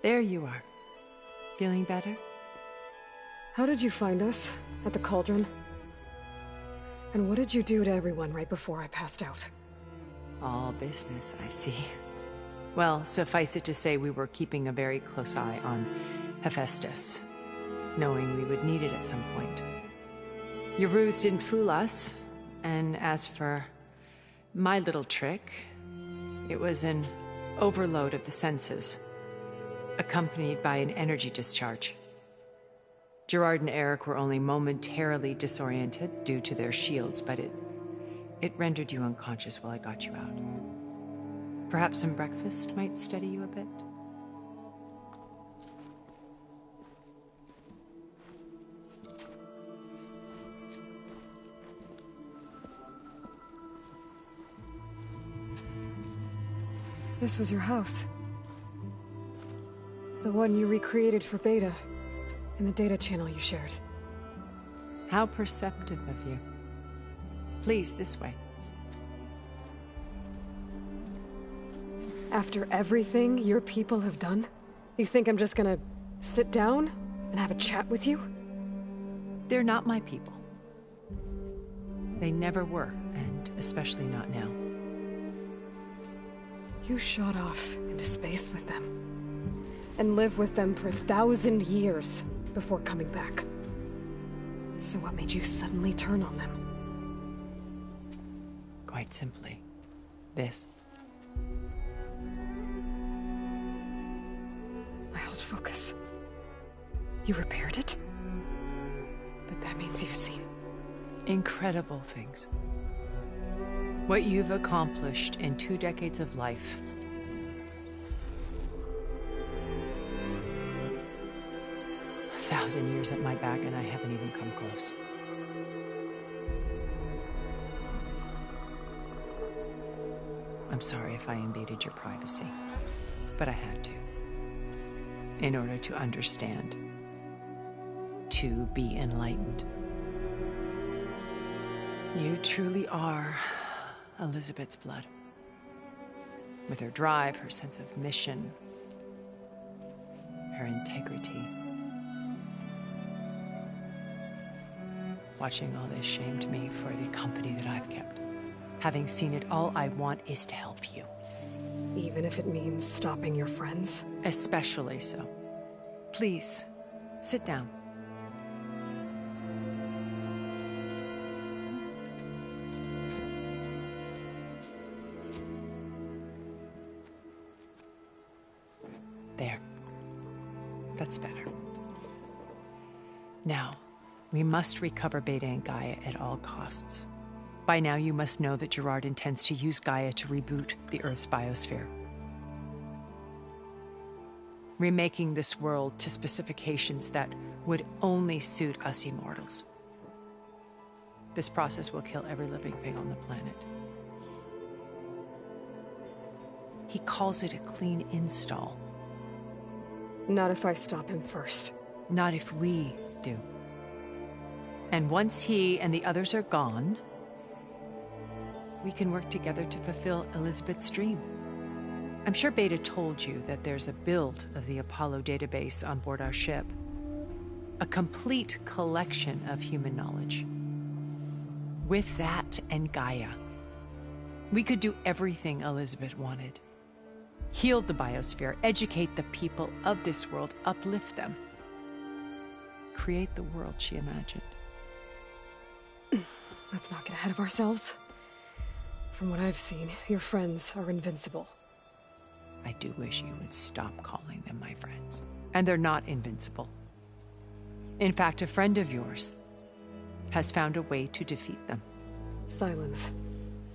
There you are. Feeling better? How did you find us? At the cauldron? And what did you do to everyone right before I passed out? All business, I see. Well, suffice it to say we were keeping a very close eye on Hephaestus, knowing we would need it at some point. Your ruse didn't fool us, and as for my little trick, it was an overload of the senses, accompanied by an energy discharge. Gerard and Eric were only momentarily disoriented due to their shields, but it rendered you unconscious while I got you out. Perhaps some breakfast might steady you a bit? This was your house. The one you recreated for Beta, in the data channel you shared. How perceptive of you. Please, this way. After everything your people have done, you think I'm just gonna sit down and have a chat with you? They're not my people. They never were, and especially not now. You shot off into space with them, and lived with them for 1,000 years before coming back. So what made you suddenly turn on them? Quite simply, this. My old focus. You repaired it? But that means you've seen... incredible things. What you've accomplished in 2 decades of life. A 1,000 years at my back and I haven't even come close. I'm sorry if I invaded your privacy, but I had to. In order to understand. To be enlightened. You truly are Elizabeth's blood. With her drive, her sense of mission, her integrity. Watching all this shamed me for the company that I've kept. Having seen it, all I want is to help you. Even if it means stopping your friends? Especially so. Please, sit down. There. That's better. Now, we must recover Beta and Gaia at all costs. By now, you must know that Gerard intends to use Gaia to reboot the Earth's biosphere. Remaking this world to specifications that would only suit us immortals. This process will kill every living thing on the planet. He calls it a clean install. Not if I stop him first. Not if we do. And once he and the others are gone, we can work together to fulfill Elizabeth's dream. I'm sure Beta told you that there's a build of the Apollo database on board our ship. A complete collection of human knowledge. With that and Gaia, we could do everything Elizabeth wanted. Heal the biosphere, educate the people of this world, uplift them. Create the world she imagined. Let's not get ahead of ourselves. From what I've seen, your friends are invincible. I do wish you would stop calling them my friends. And they're not invincible. In fact, a friend of yours has found a way to defeat them. Silence.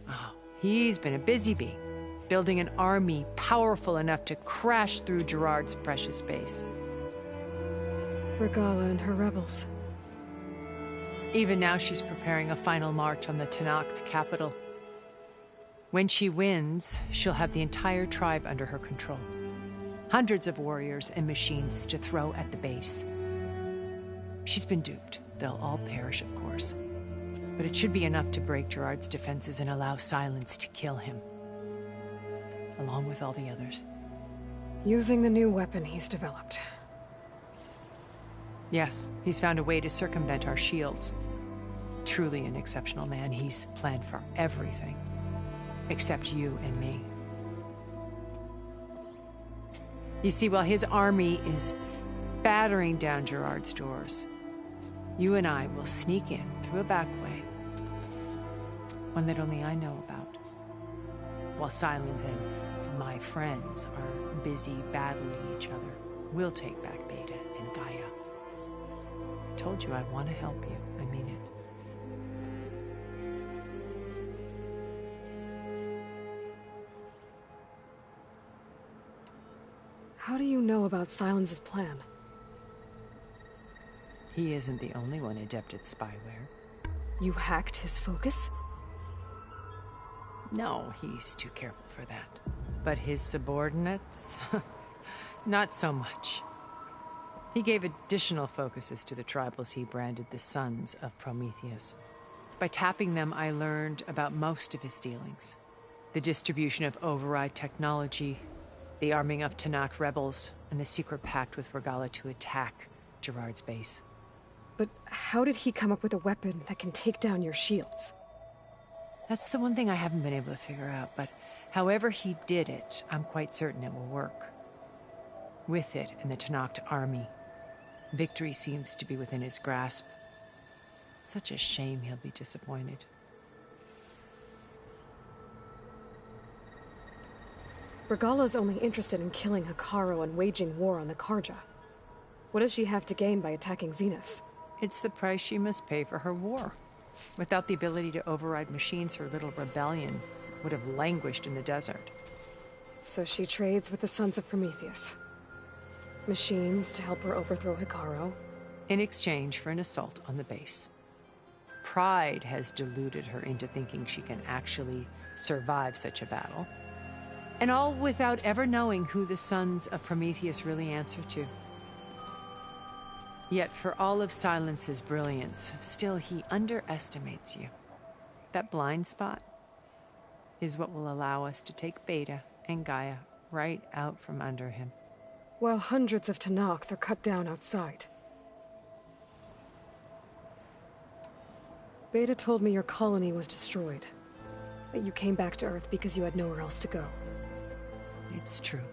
Oh, he's been a busy bee, building an army powerful enough to crash through Gerard's precious base. Regala and her rebels. Even now, she's preparing a final march on the Tenakth capital. When she wins, she'll have the entire tribe under her control. Hundreds of warriors and machines to throw at the base. She's been duped. They'll all perish, of course. But it should be enough to break Gerard's defenses and allow Silence to kill him. Along with all the others. Using the new weapon he's developed. Yes, he's found a way to circumvent our shields. Truly an exceptional man. He's planned for everything. Except you and me. You see, while his army is battering down Gerard's doors, you and I will sneak in through a back way. One that only I know about. While Silence and my friends are busy battling each other, we'll take back Beta and Gaia. I told you I want to help you. I mean it. How do you know about Silence's plan? He isn't the only one adept at spyware. You hacked his focus? No, he's too careful for that. But his subordinates? Not so much. He gave additional focuses to the tribals he branded the Sons of Prometheus. By tapping them, I learned about most of his dealings. The distribution of override technology, the arming of Tenakth rebels, and the secret pact with Regala to attack Gerard's base. But how did he come up with a weapon that can take down your shields? That's the one thing I haven't been able to figure out, but however he did it, I'm quite certain it will work. With it and the Tenakth army, victory seems to be within his grasp. Such a shame he'll be disappointed. Regala's only interested in killing Hekarro and waging war on the Karja. What does she have to gain by attacking Zenith? It's the price she must pay for her war. Without the ability to override machines, her little rebellion would have languished in the desert. So she trades with the Sons of Prometheus. Machines to help her overthrow Hekarro. In exchange for an assault on the base. Pride has deluded her into thinking she can actually survive such a battle. And all without ever knowing who the Sons of Prometheus really answer to. Yet for all of Silence's brilliance, still he underestimates you. That blind spot is what will allow us to take Beta and Gaia right out from under him. While hundreds of Tanakh are cut down outside. Beta told me your colony was destroyed. That you came back to Earth because you had nowhere else to go. It's true.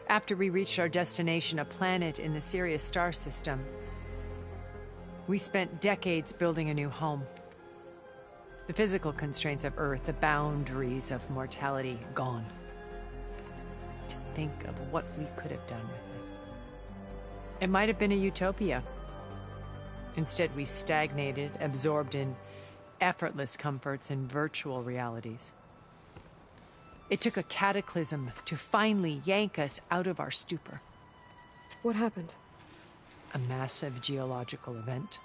After we reached our destination, a planet in the Sirius star system, we spent decades building a new home. The physical constraints of Earth, the boundaries of mortality, gone. To think of what we could have done with it. It might have been a utopia. Instead, we stagnated, absorbed in effortless comforts and virtual realities. It took a cataclysm to finally yank us out of our stupor. What happened? A massive geological event.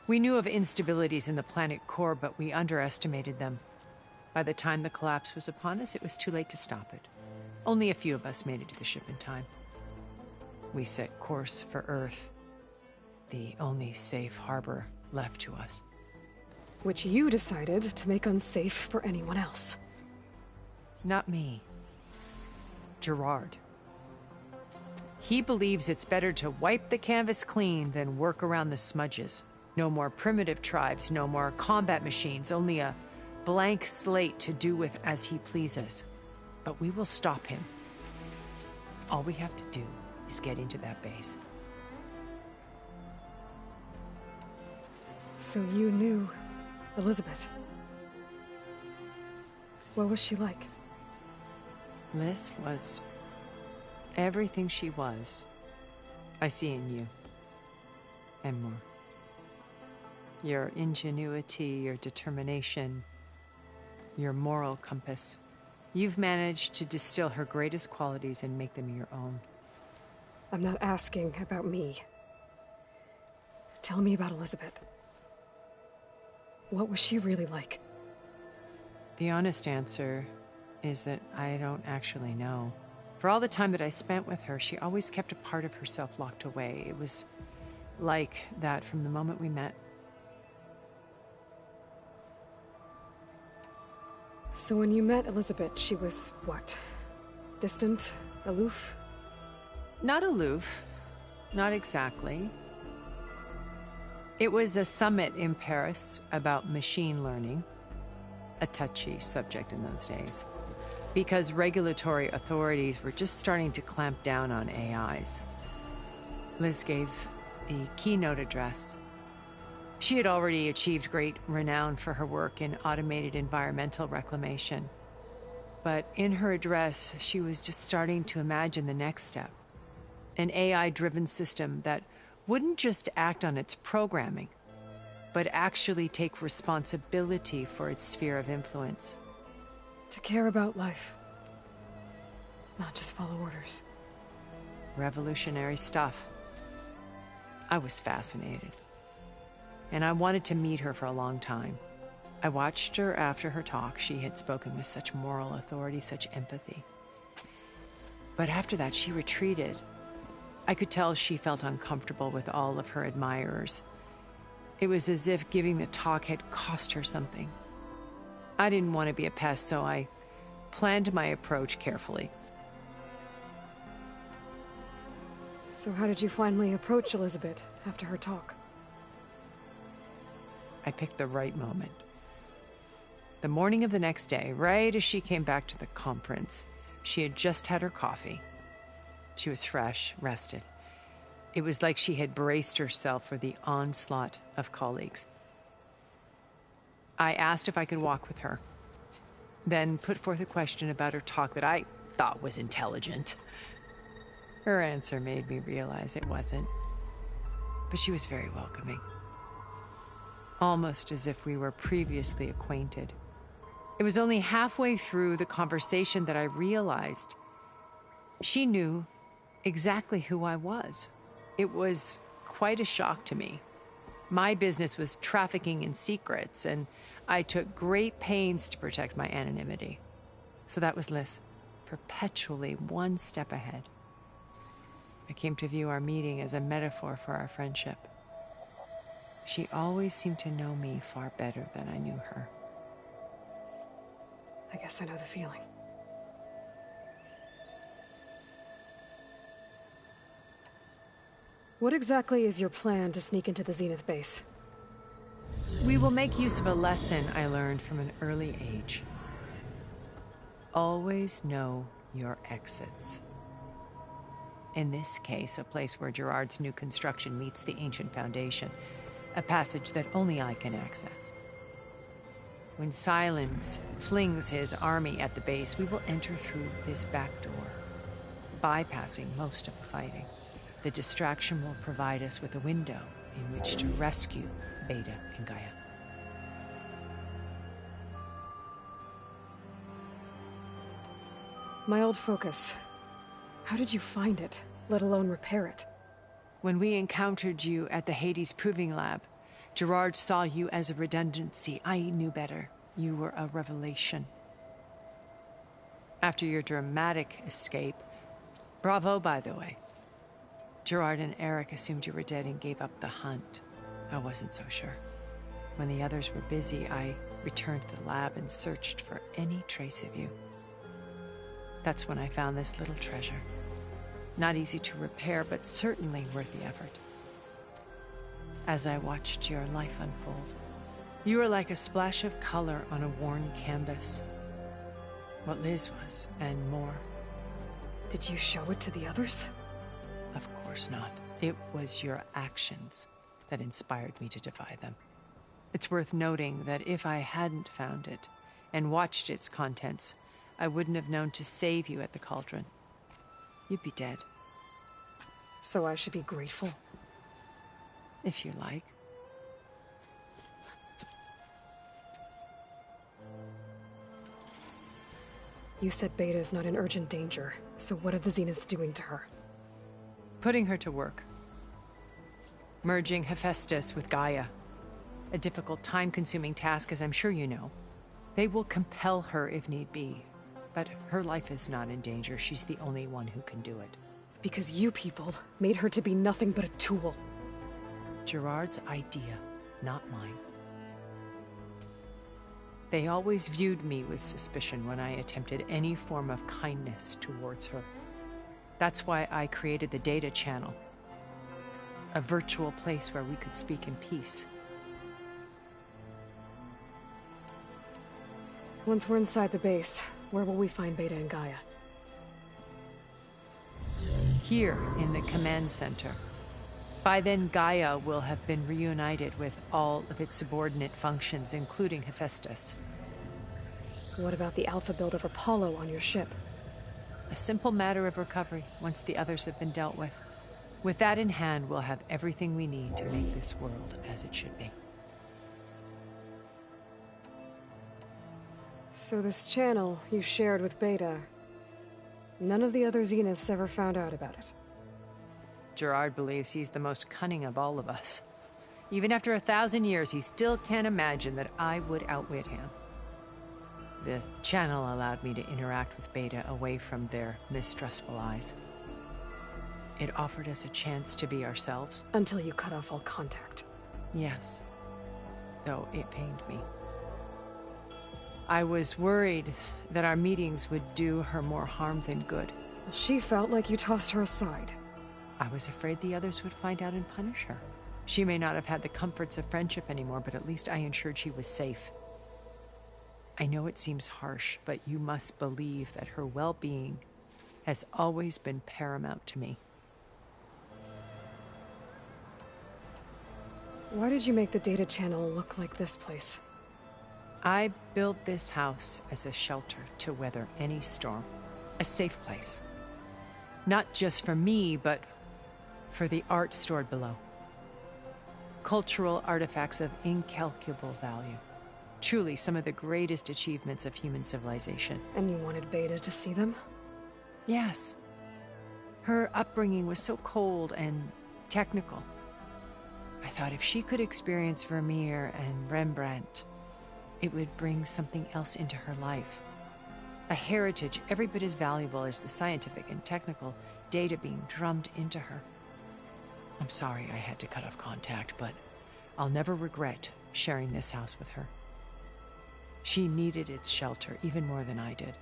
We knew of instabilities in the planet core, but we underestimated them. By the time the collapse was upon us, it was too late to stop it. Only a few of us made it to the ship in time. We set course for Earth, the only safe harbor left to us. Which you decided to make unsafe for anyone else. Not me. Gerard. He believes it's better to wipe the canvas clean than work around the smudges. No more primitive tribes, no more combat machines, only a blank slate to do with as he pleases. But we will stop him. All we have to do is get into that base. So you knew Elizabeth. What was she like? Liz was everything she was. I see in you. And more. Your ingenuity, your determination, your moral compass. You've managed to distill her greatest qualities and make them your own. I'm not asking about me. Tell me about Elizabeth. What was she really like? The honest answer is that I don't actually know. For all the time that I spent with her, she always kept a part of herself locked away. It was like that from the moment we met. So when you met Elizabeth, she was what? Distant? Aloof? Not aloof. Not exactly. It was a summit in Paris about machine learning. A touchy subject in those days. Because regulatory authorities were just starting to clamp down on AIs. Liz gave the keynote address. She had already achieved great renown for her work in automated environmental reclamation. But in her address, she was just starting to imagine the next step. An AI-driven system that wouldn't just act on its programming, but actually take responsibility for its sphere of influence. To care about life. Not just follow orders. Revolutionary stuff. I was fascinated. And I wanted to meet her for a long time. I watched her after her talk. She had spoken with such moral authority, such empathy. But after that, she retreated. I could tell she felt uncomfortable with all of her admirers. It was as if giving the talk had cost her something. I didn't want to be a pest, so I planned my approach carefully. So how did you finally approach Elizabeth after her talk? I picked the right moment. The morning of the next day, right as she came back to the conference, she had just had her coffee. She was fresh, rested. It was like she had braced herself for the onslaught of colleagues. I asked if I could walk with her, then put forth a question about her talk that I thought was intelligent. Her answer made me realize it wasn't, but she was very welcoming. Almost as if we were previously acquainted. It was only halfway through the conversation that I realized she knew exactly who I was. It was quite a shock to me. My business was trafficking in secrets, and I took great pains to protect my anonymity. So that was Liz, perpetually one step ahead. I came to view our meeting as a metaphor for our friendship. She always seemed to know me far better than I knew her. I guess I know the feeling. What exactly is your plan to sneak into the Zenith base? We will make use of a lesson I learned from an early age. Always know your exits. In this case, a place where Gerard's new construction meets the ancient foundation, a passage that only I can access. When Silence flings his army at the base, we will enter through this back door, bypassing most of the fighting. The distraction will provide us with a window in which to rescue Beta and Gaia. My old focus. How did you find it, let alone repair it? When we encountered you at the Hades Proving Lab, Gerard saw you as a redundancy. I knew better. You were a revelation. After your dramatic escape, bravo, by the way. Gerard and Eric assumed you were dead and gave up the hunt. I wasn't so sure. When the others were busy, I returned to the lab and searched for any trace of you. That's when I found this little treasure. Not easy to repair, but certainly worth the effort. As I watched your life unfold, you were like a splash of color on a worn canvas. What Liz was, and more. Did you show it to the others? Of course not. It was your actions that inspired me to defy them. It's worth noting that if I hadn't found it and watched its contents, I wouldn't have known to save you at the cauldron. You'd be dead. So I should be grateful? If you like. You said Beta is not in urgent danger, so what are the Zeniths doing to her? Putting her to work. Merging Hephaestus with Gaia. A difficult, time-consuming task, as I'm sure you know. They will compel her if need be. But her life is not in danger. She's the only one who can do it. Because you people made her to be nothing but a tool. Gerard's idea, not mine. They always viewed me with suspicion when I attempted any form of kindness towards her. That's why I created the data channel. A virtual place where we could speak in peace. Once we're inside the base, where will we find Beta and Gaia? Here, in the command center. By then, Gaia will have been reunited with all of its subordinate functions, including Hephaestus. What about the alpha build of Apollo on your ship? A simple matter of recovery, once the others have been dealt with. With that in hand, we'll have everything we need to make this world as it should be. So this channel you shared with Beta, none of the other Zeniths ever found out about it? Gerard believes he's the most cunning of all of us. Even after 1,000 years, he still can't imagine that I would outwit him. The channel allowed me to interact with Beta away from their mistrustful eyes. It offered us a chance to be ourselves. Until you cut off all contact. Yes. Though it pained me. I was worried that our meetings would do her more harm than good. She felt like you tossed her aside. I was afraid the others would find out and punish her. She may not have had the comforts of friendship anymore, but at least I ensured she was safe. I know it seems harsh, but you must believe that her well-being has always been paramount to me. Why did you make the data channel look like this place? I built this house as a shelter to weather any storm. A safe place. Not just for me, but for the art stored below. Cultural artifacts of incalculable value. Truly some of the greatest achievements of human civilization. And you wanted Beta to see them? Yes. Her upbringing was so cold and technical. I thought if she could experience Vermeer and Rembrandt, it would bring something else into her life. A heritage every bit as valuable as the scientific and technical data being drummed into her. I'm sorry I had to cut off contact, but I'll never regret sharing this house with her. She needed its shelter even more than I did.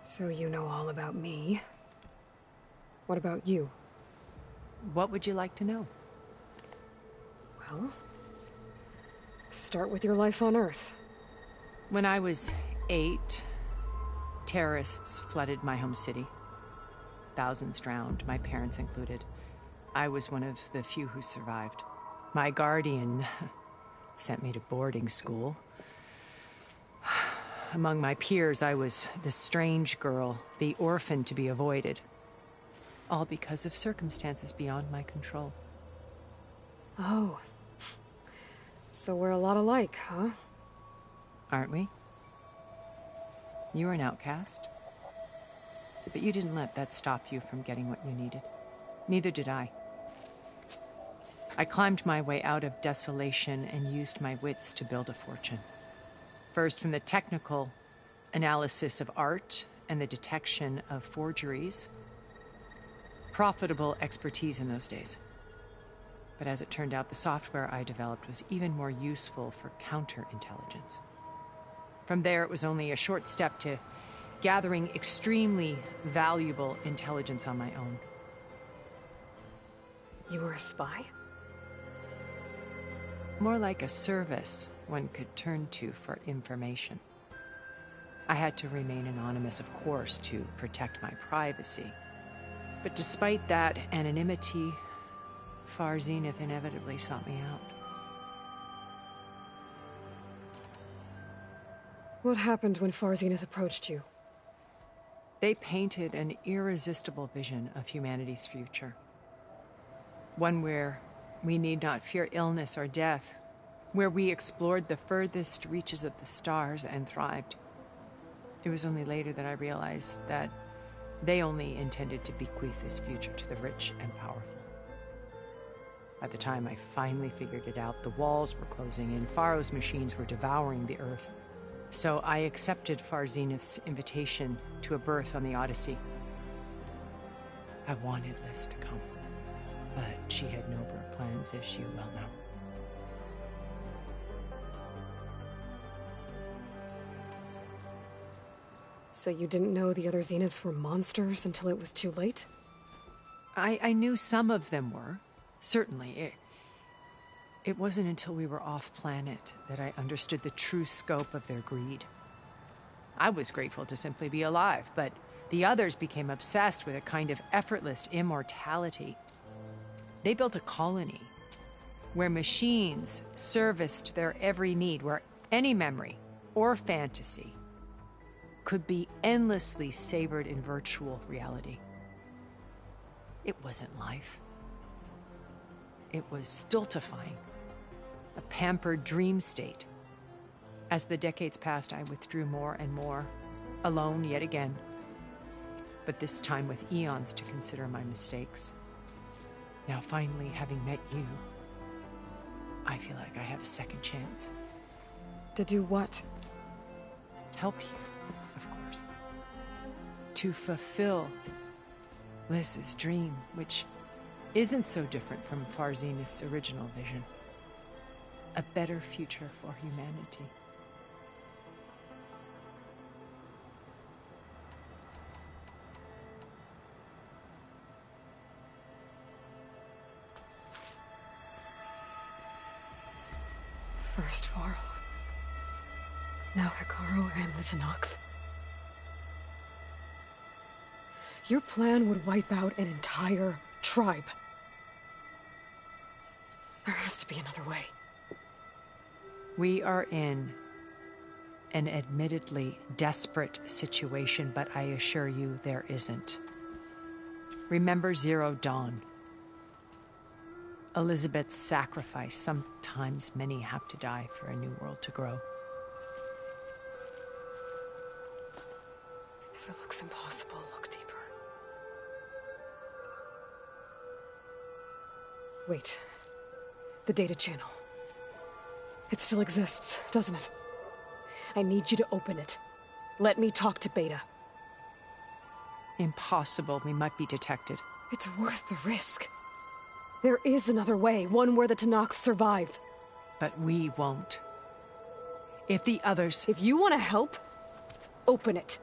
So you know all about me. What about you? What would you like to know? Well, start with your life on Earth. When I was 8, terrorists flooded my home city. Thousands drowned, my parents included. I was one of the few who survived. My guardian sent me to boarding school. Among my peers, I was the strange girl, the orphan to be avoided. All because of circumstances beyond my control. Oh. So we're a lot alike, huh? Aren't we? You were an outcast. But you didn't let that stop you from getting what you needed. Neither did I. I climbed my way out of desolation and used my wits to build a fortune. First, from the technical analysis of art and the detection of forgeries. Profitable expertise in those days. But as it turned out, the software I developed was even more useful for counterintelligence. From there, it was only a short step to gathering extremely valuable intelligence on my own. You were a spy? More like a service one could turn to for information. I had to remain anonymous, of course, to protect my privacy. But despite that anonymity, Far Zenith inevitably sought me out. What happened when Far Zenith approached you? They painted an irresistible vision of humanity's future. One where we need not fear illness or death, where we explored the furthest reaches of the stars and thrived. It was only later that I realized that they only intended to bequeath this future to the rich and powerful. By the time I finally figured it out, the walls were closing in, Pharaoh's machines were devouring the earth. So I accepted Far Zenith's invitation to a berth on the Odyssey. I wanted Liz to come, but she had nobler plans, as you well know. So you didn't know the other Zeniths were monsters until it was too late? I knew some of them were, certainly. It wasn't until we were off-planet that I understood the true scope of their greed. I was grateful to simply be alive, but the others became obsessed with a kind of effortless immortality. They built a colony where machines serviced their every need, where any memory or fantasy could be endlessly savored in virtual reality. It wasn't life. It was stultifying, a pampered dream state. As the decades passed, I withdrew more and more, alone yet again, but this time with eons to consider my mistakes. Now, finally, having met you, I feel like I have a second chance. To do what? Help you, of course. To fulfill Liz's dream, which isn't so different from Far Zenith's original vision. A better future for humanity. First Varl, now Hikaru and the Tenakth. Your plan would wipe out an entire tribe. There has to be another way. We are in an admittedly desperate situation, but I assure you there isn't. Remember Zero Dawn. Elizabeth's sacrifice. Sometimes many have to die for a new world to grow. If it looks impossible, look deeper. Wait. The data channel. It still exists, doesn't it? I need you to open it. Let me talk to Beta. Impossible. We might be detected. It's worth the risk. There is another way, one where the Tenakth survive. But we won't. If the others... If you want to help, open it.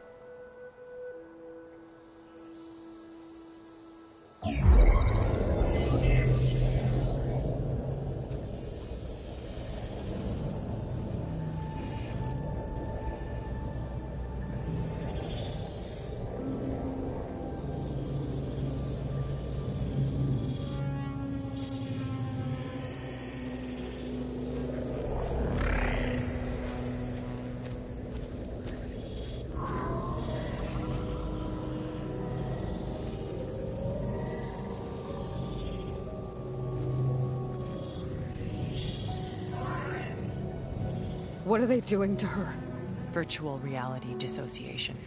What are they doing to her? Virtual reality dissociation.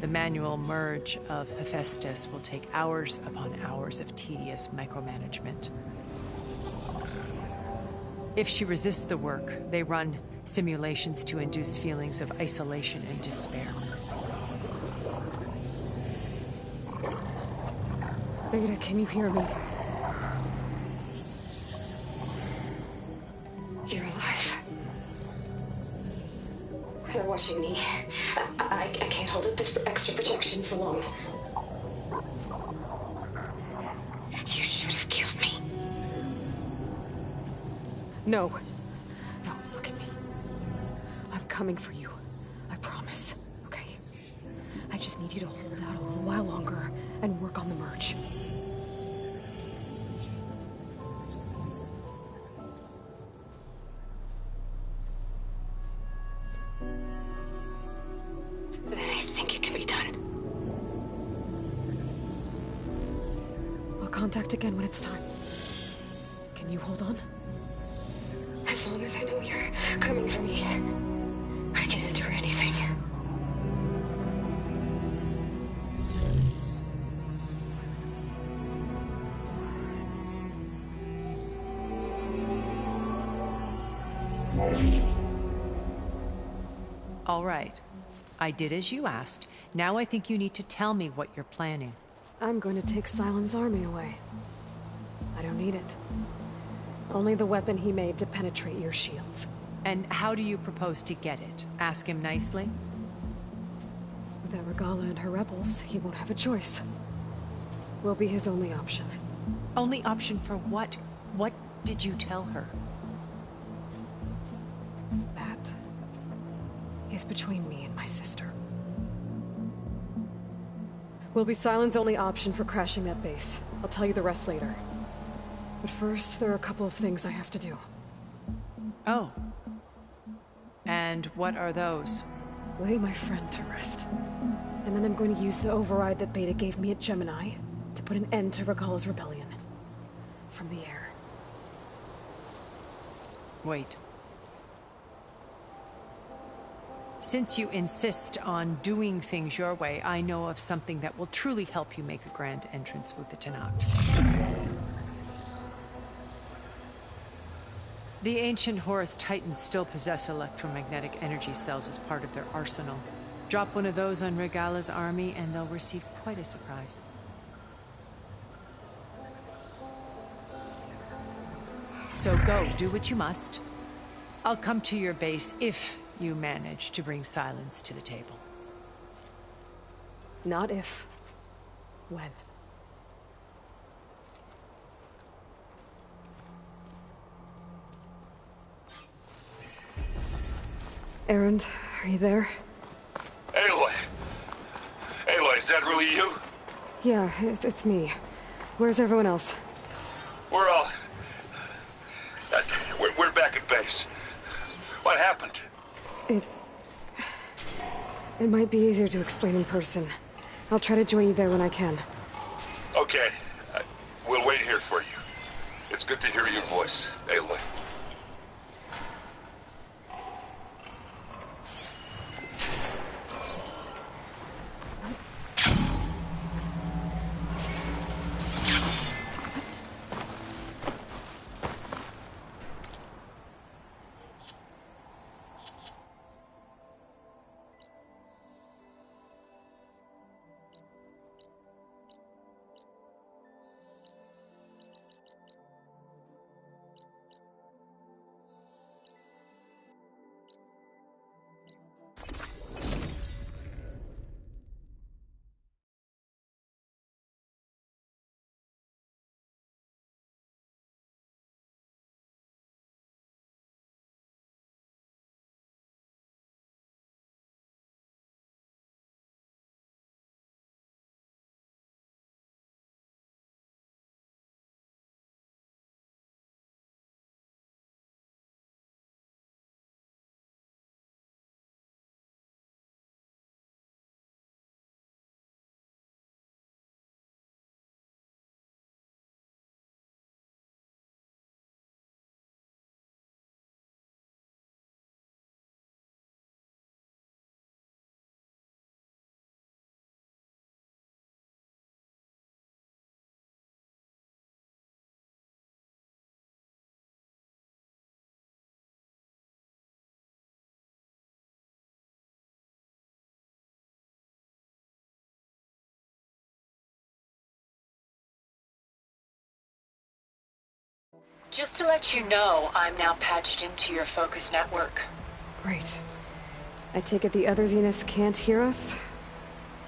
The manual merge of Hephaestus will take hours upon hours of tedious micromanagement. If she resists the work, they run simulations to induce feelings of isolation and despair. Beta, can you hear me? You're alive. They're watching me. I can't hold up this extra projection for long. You should have killed me. No. No, look at me. I'm coming for you. I promise. Okay? I just need you to hold out a little while longer and work on the merge. Then I think it can be done. I'll contact again when it's time. Can you hold on? As long as I know you're coming for me, I can endure anything. All right. I did as you asked. Now I think you need to tell me what you're planning. I'm going to take Sylens' army away. I don't need it. Only the weapon he made to penetrate your shields. And how do you propose to get it? Ask him nicely? Without Regala and her rebels, he won't have a choice. We'll be his only option. Only option for what? What did you tell her? That is between me and my sister. Will be Sylens' only option for crashing that base. I'll tell you the rest later. But first, there are a couple of things I have to do. Oh. And what are those? Lay my friend to rest. And then I'm going to use the override that Beta gave me at Gemini to put an end to Regala's rebellion. From the air. Wait. Since you insist on doing things your way, I know of something that will truly help you make a grand entrance with the Tenakth. The ancient Horus Titans still possess electromagnetic energy cells as part of their arsenal. Drop one of those on Regala's army and they'll receive quite a surprise. So go, do what you must. I'll come to your base if you manage to bring Sylens to the table. Not if. When. Erend, are you there? Aloy! Aloy, is that really you? Yeah, it's me. Where's everyone else? We're all... We're back at base. What happened? It might be easier to explain in person. I'll try to join you there when I can. Okay. We'll wait here for you. It's good to hear your voice, Aloy. Just to let you know, I'm now patched into your focus network. Great. I take it the other Zeniths can't hear us?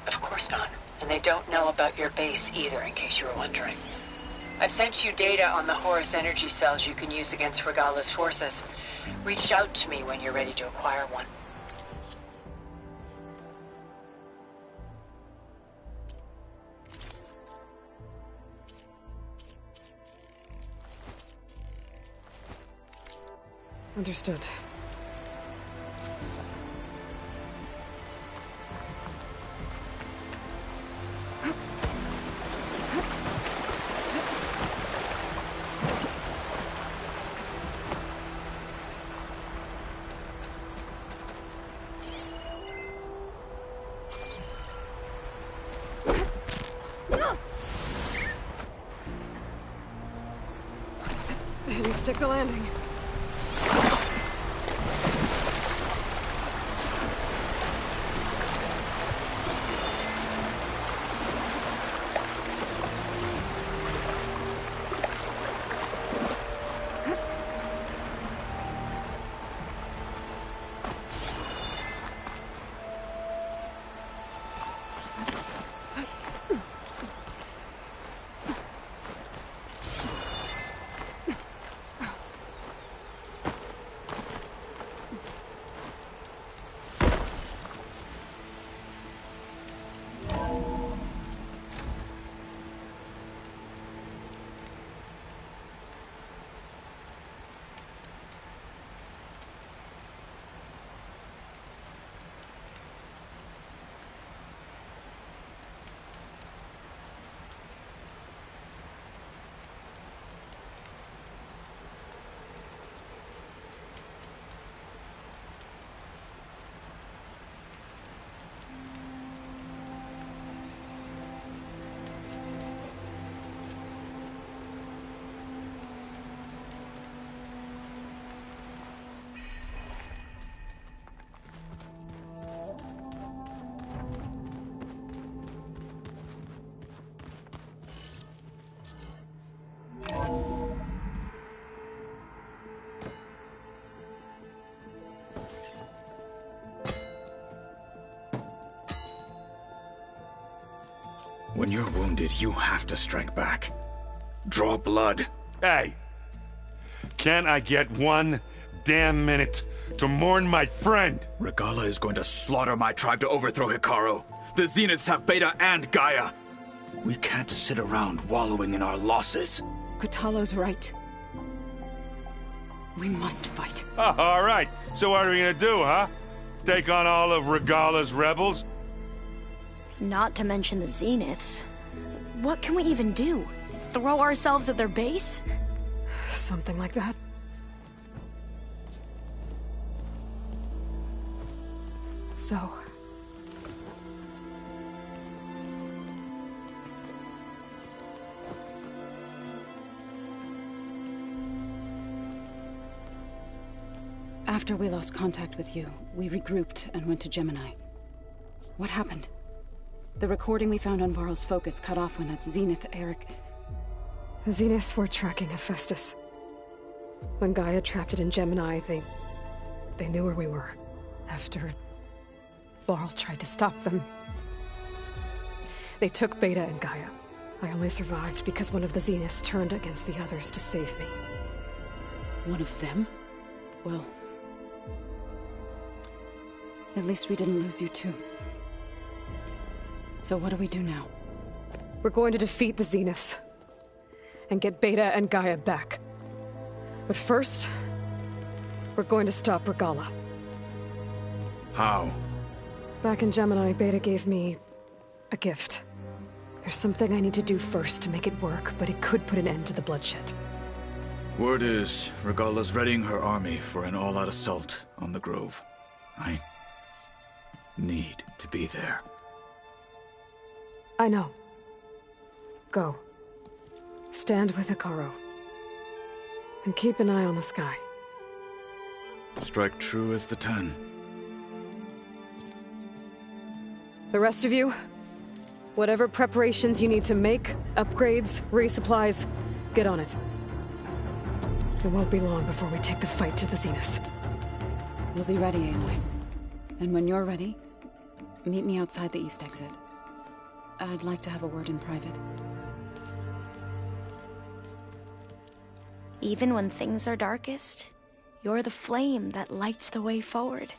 Of course not. And they don't know about your base either, in case you were wondering. I've sent you data on the Horus energy cells you can use against Regala's forces. Reach out to me when you're ready to acquire one. Understood. Didn't stick the landing. When you're wounded, you have to strike back. Draw blood. Hey! Can't I get one damn minute to mourn my friend? Regala is going to slaughter my tribe to overthrow Hikaru. The Zeniths have Beta and Gaia. We can't sit around wallowing in our losses. Kotallo's right. We must fight. Oh, all right. So what are we gonna do, huh? Take on all of Regala's rebels? Not to mention the Zeniths. What can we even do? Throw ourselves at their base? Something like that. So... After we lost contact with you, we regrouped and went to Gemini. What happened? The recording we found on Varl's focus cut off when that Zenith, Eric... The Zeniths were tracking Hephaestus. When Gaia trapped it in Gemini, they knew where we were. After... Varl tried to stop them. They took Beta and Gaia. I only survived because one of the Zeniths turned against the others to save me. One of them? Well... At least we didn't lose you too. So what do we do now? We're going to defeat the Zeniths. And get Beta and Gaia back. But first... we're going to stop Regala. How? Back in Gemini, Beta gave me... a gift. There's something I need to do first to make it work, but it could put an end to the bloodshed. Word is, Regala's readying her army for an all-out assault on the Grove. I... need to be there. I know. Go. Stand with Hikaru. And keep an eye on the sky. Strike true as the 10. The rest of you, whatever preparations you need to make, upgrades, resupplies, get on it. It won't be long before we take the fight to the Zeniths. We'll be ready, Aloy. And when you're ready, meet me outside the east exit. I'd like to have a word in private. Even when things are darkest, you're the flame that lights the way forward.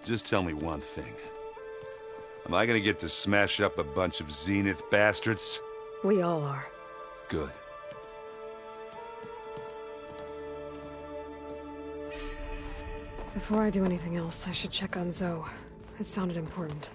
Just tell me one thing. Am I gonna get to smash up a bunch of Zenith bastards? We all are. Good. Before I do anything else, I should check on Zoe. It sounded important.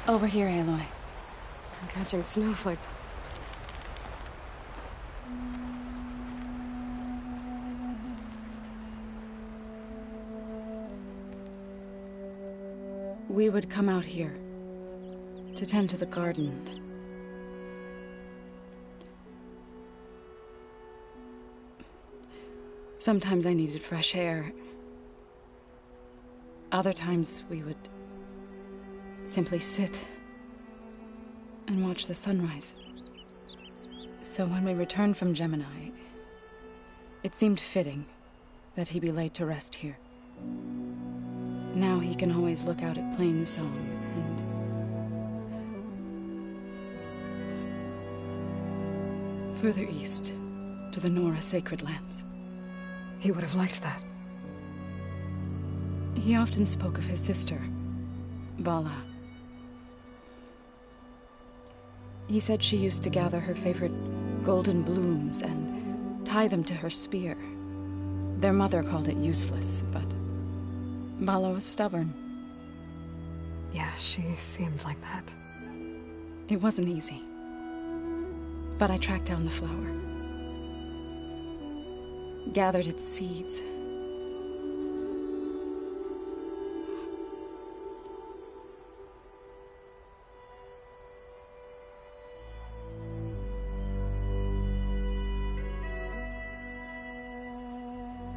Over here, Aloy. I'm catching snowflake. We would come out here to tend to the garden. Sometimes I needed fresh air. Other times we would simply sit and watch the sunrise. So when we returned from Gemini, it seemed fitting that he be laid to rest here. Now he can always look out at Plain Song and further east to the Nora Sacred Lands. He would have liked that. He often spoke of his sister, Vala. He said she used to gather her favorite golden blooms and tie them to her spear. Their mother called it useless, but Vala was stubborn. Yeah, she seemed like that. It wasn't easy. But I tracked down the flower. Gathered its seeds.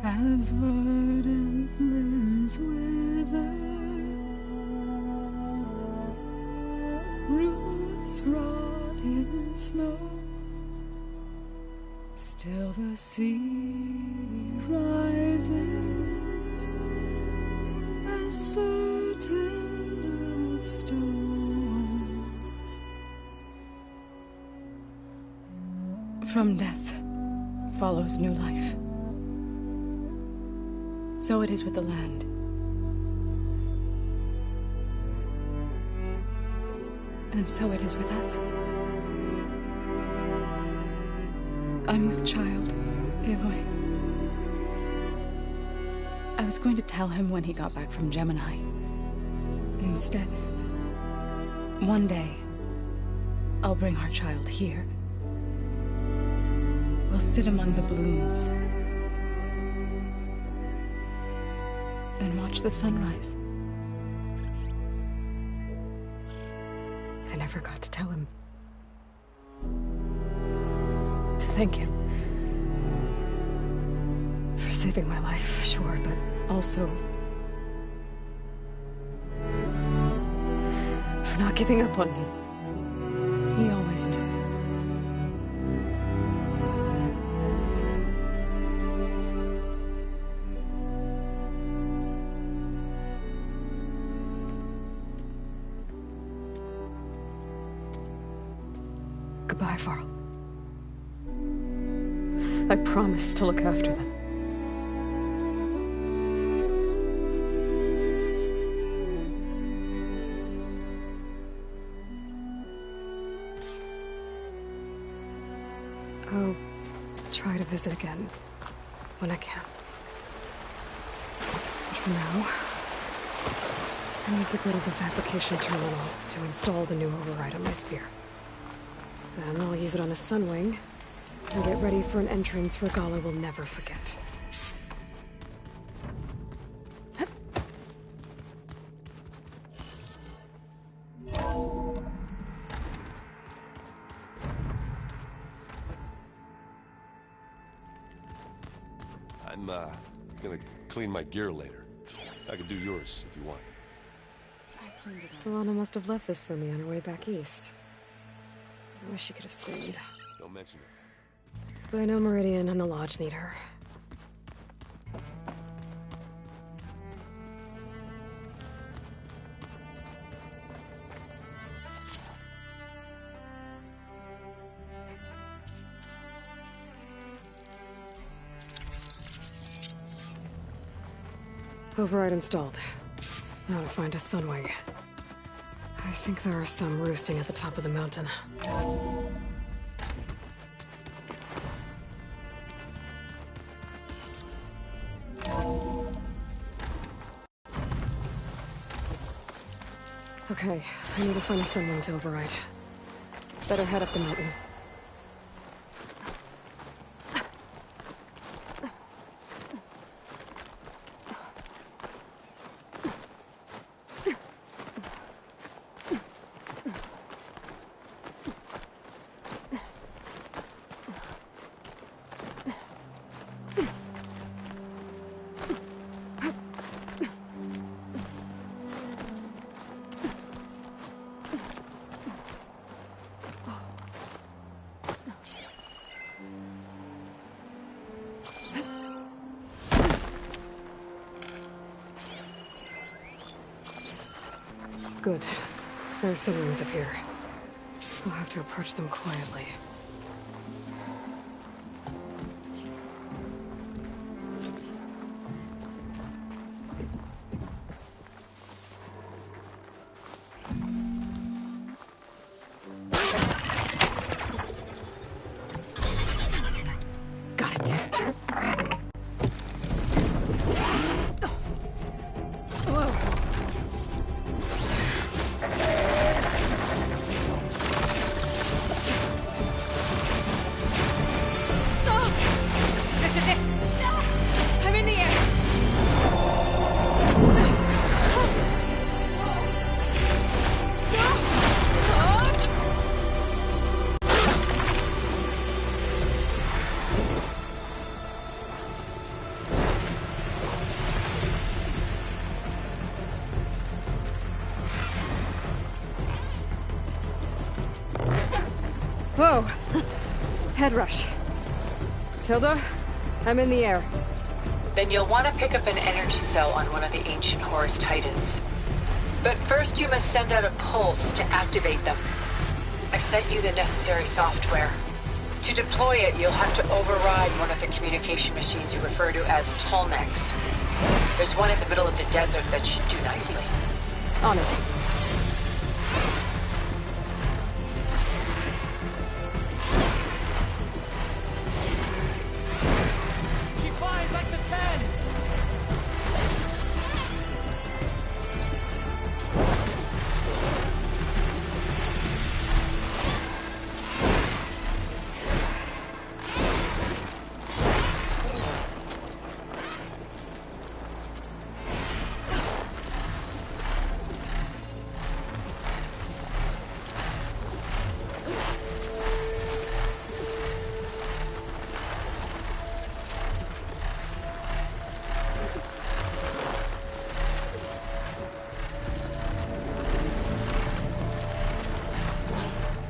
As verdant limbs wither, roots rot in snow, still the sea rises as certain as stone. From death follows new life. So it is with the land. And so it is with us. I'm with child, Aloy. I was going to tell him when he got back from Gemini. Instead, one day, I'll bring our child here. We'll sit among the blooms and watch the sunrise. I never got to tell him. To thank him. For saving my life, sure, but also for not giving up on me. He always knew. Goodbye, Varl. I promise to look after them. I'll try to visit again when I can. But for now, I need to go to the fabrication terminal to install the new override on my spear. Then I'll use it on a sunwing and get ready for an entrance Regala will never forget. I'm, gonna clean my gear later. I can do yours if you want. Delana must have left this for me on her way back east. I wish she could have stayed. Don't mention it. But I know Meridian and the Lodge need her. Override installed. Now to find a sunwing. I think there are some roosting at the top of the mountain. Okay, I need to find a sunwing to override. Better head up the mountain. Good. There's some rooms up here. We'll have to approach them quietly. Got it. Whoa! Head rush. Tilda, I'm in the air. Then you'll want to pick up an energy cell on one of the ancient Horus Titans. But first you must send out a pulse to activate them. I've sent you the necessary software. To deploy it, you'll have to override one of the communication machines you refer to as Tallnecks. There's one in the middle of the desert that should do nicely. On it.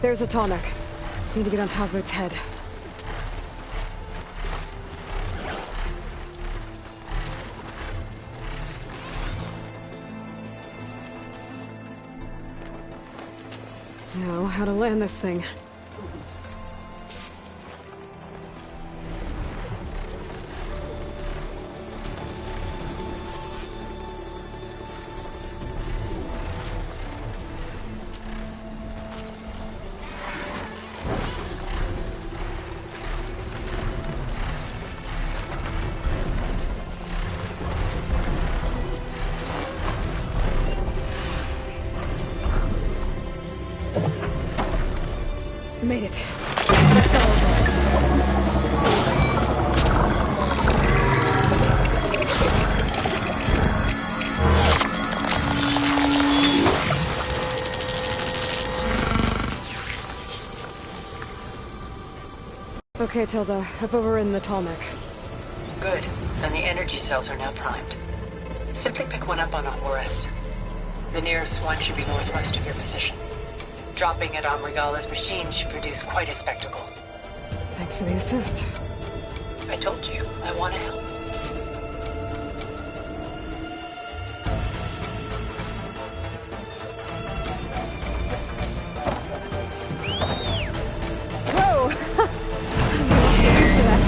There's a Tallneck. Need to get on top of its head. Now, how to land this thing. Made it. Let's go. Okay, Tilda. I've overridden the Tallneck. Good. And the energy cells are now primed. Simply pick one up on a Horus. The nearest one should be northwest of your position. Dropping it on Regala's machine should produce quite a spectacle. Thanks for the assist. I told you, I want to help. Whoa! I'm not used to that.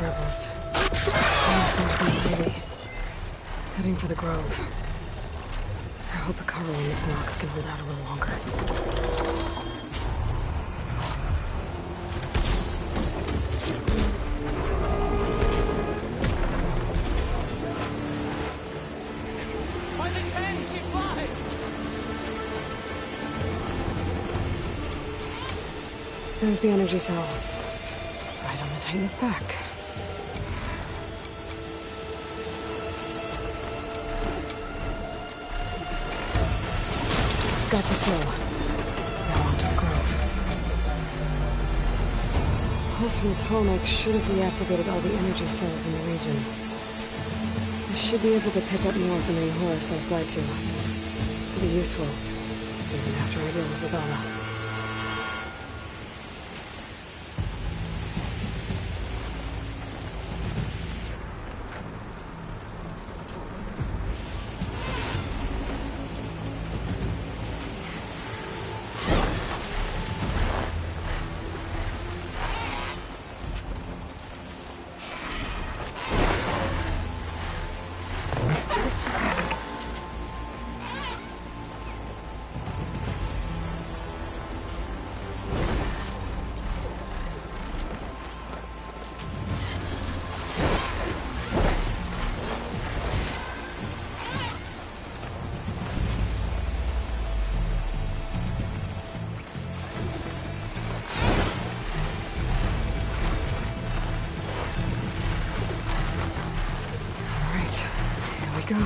Rebels. Reinforcements, maybe. Heading for the Grove. I hope the cover on this knock can hold out a little longer. By the 10, she flies! There's the energy cell. Right on the Titan's back. Got the cell. Now on to the Grove. Pulse from Atomic should have reactivated all the energy cells in the region. I should be able to pick up more from any Horus I fly to. It'll be useful, even after I deal with Regala. Go.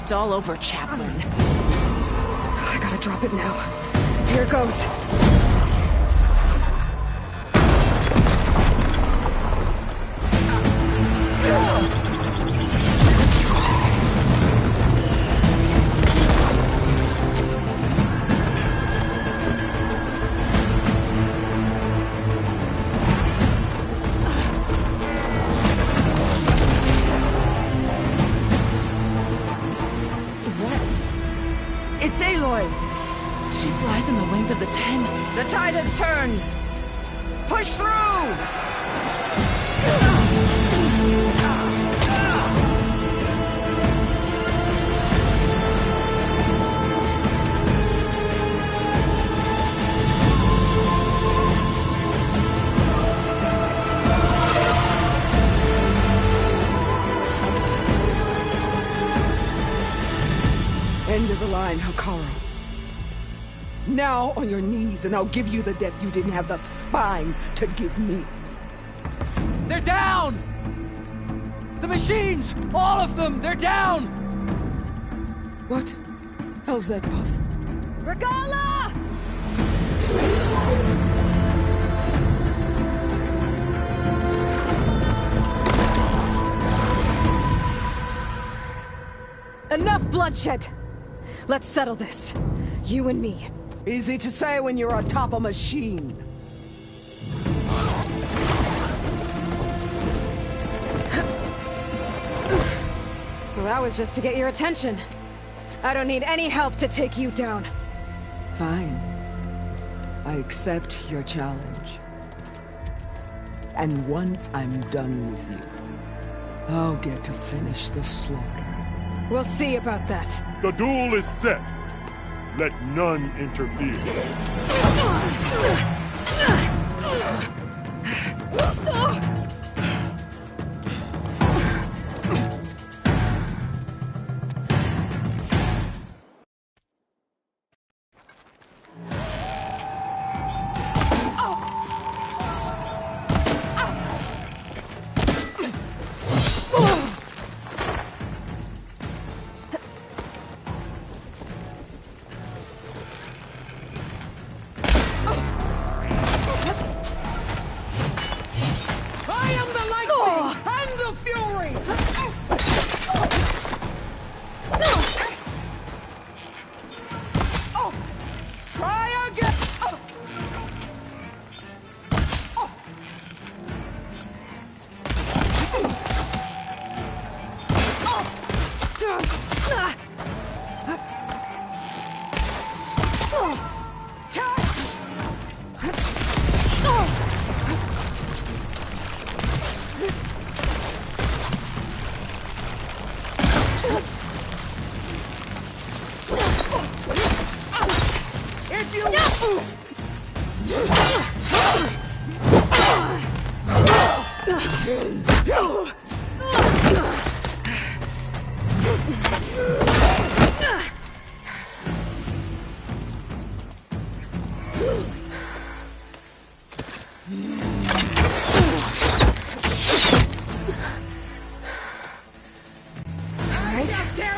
It's all over, Chaplain. I gotta drop it now. Here it goes. It's Aloy! She flies on the wings of the 10. The tide has turned! Push through! mine, Hikaru. Now on your knees, and I'll give you the death you didn't have the spine to give me. They're down! The machines! All of them! They're down! What? How's that possible? Regala! Enough bloodshed! Let's settle this. You and me. Easy to say when you're atop a machine. Well, that was just to get your attention. I don't need any help to take you down. Fine. I accept your challenge. And once I'm done with you, I'll get to finish the slaughter. We'll see about that. The duel is set. Let none interfere.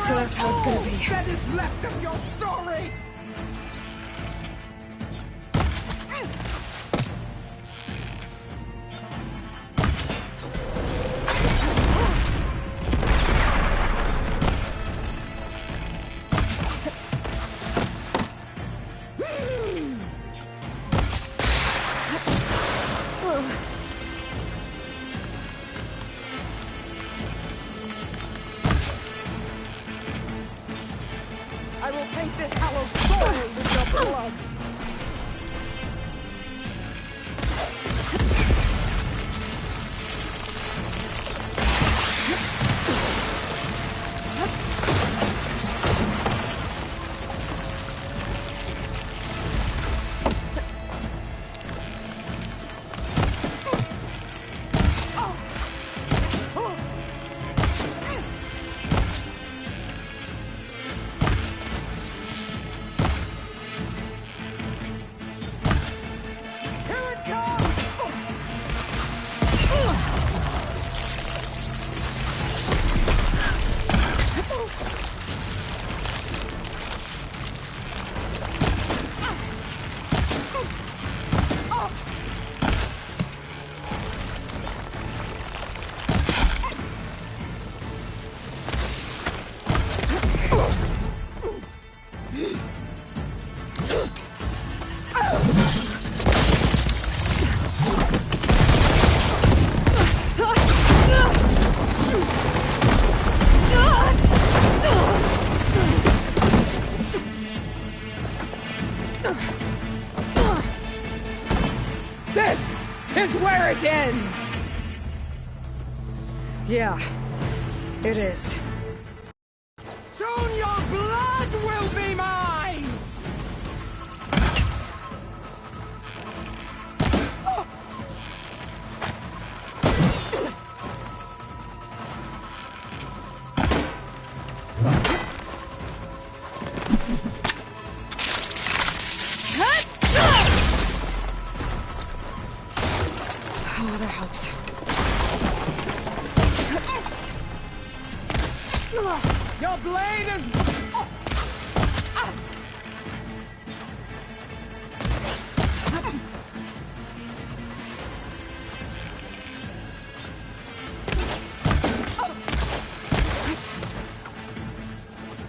So that's how it's gonna be. That is left of your story! I will paint this hallowed soil with your blood! This is where it ends! Yeah, it is. Soon your blood will be mine! that helps. Your blade is...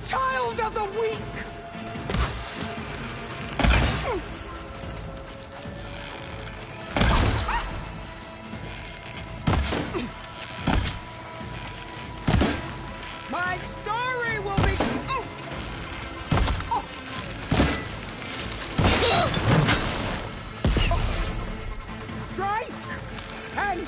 Child of the weak! My story will be... Strike! And...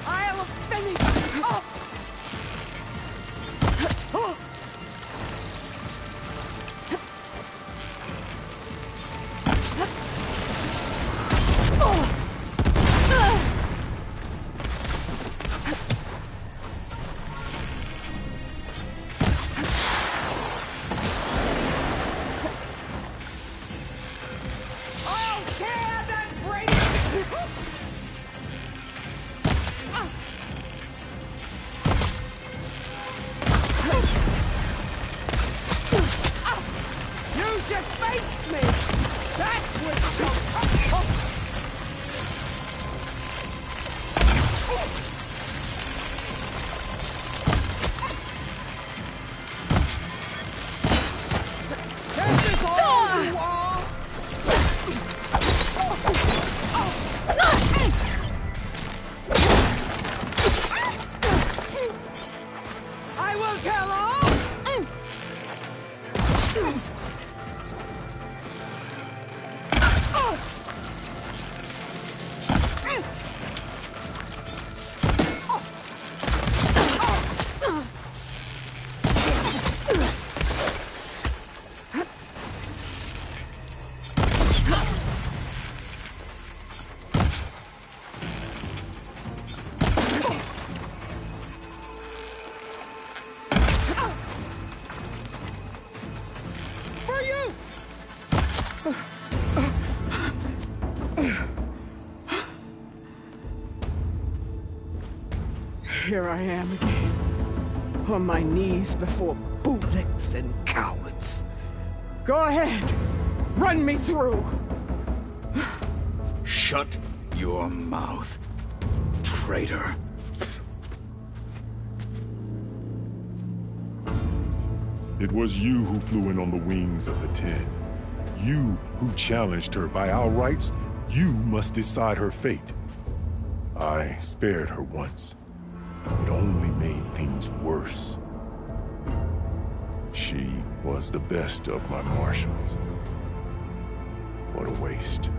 I'll finish. I'll tear that brain. You should face me! That's what you'll come. This is all you are! I will tell all! For you! Here I am again, on my knees before bullets and cowards. Go ahead, run me through. Shut your mouth, traitor. It was you who flew in on the wings of the 10. You who challenged her by our rights. You must decide her fate. I spared her once. It only made things worse. She was the best of my marshals. What a waste.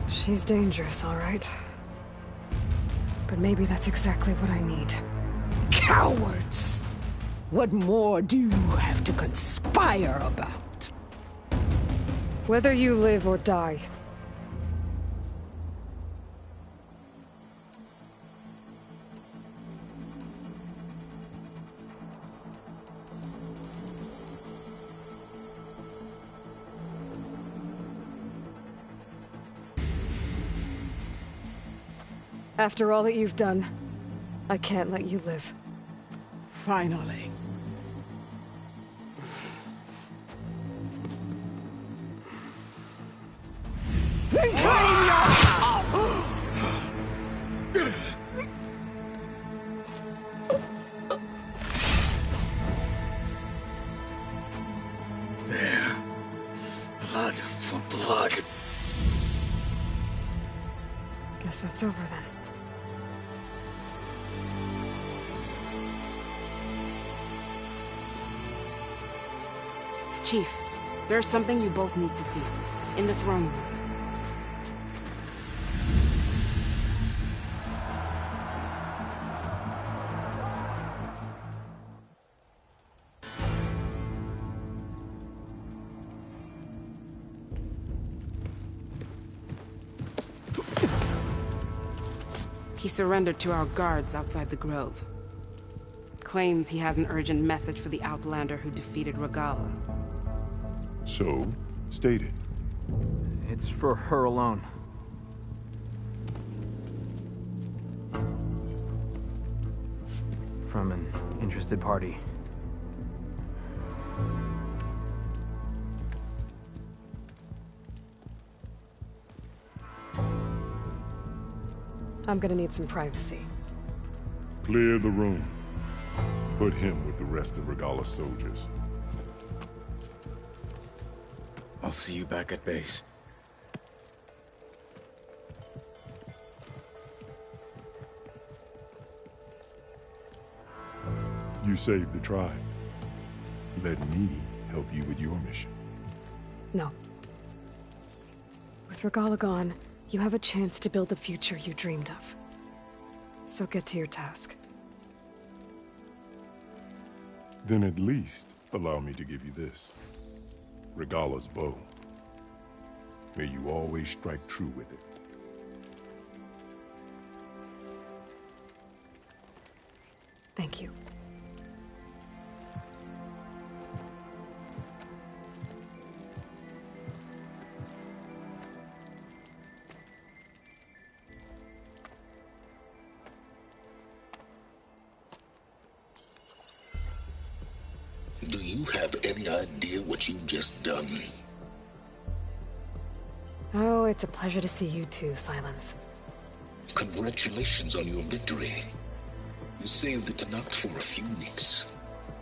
She's dangerous, all right. But maybe that's exactly what I need. Cowards! What more do you have to conspire about? Whether you live or die. After all that you've done, I can't let you live. Finally. Then claim your... There. Blood for blood. Guess that's over then. Chief, there's something you both need to see. In the throne room. He surrendered to our guards outside the grove. Claims he has an urgent message for the Outlander who defeated Regala. So, state it. It's for her alone. From an interested party. I'm gonna need some privacy. Clear the room. Put him with the rest of Regala's soldiers. I'll see you back at base. You saved the tribe. Let me help you with your mission. No. With Regala gone, you have a chance to build the future you dreamed of. So get to your task. Then at least allow me to give you this. Regala's bow. May you always strike true with it. Thank you. Do you have any idea what you've just done? Oh, it's a pleasure to see you too, Silence. Congratulations on your victory. You saved the Tanakh for a few weeks.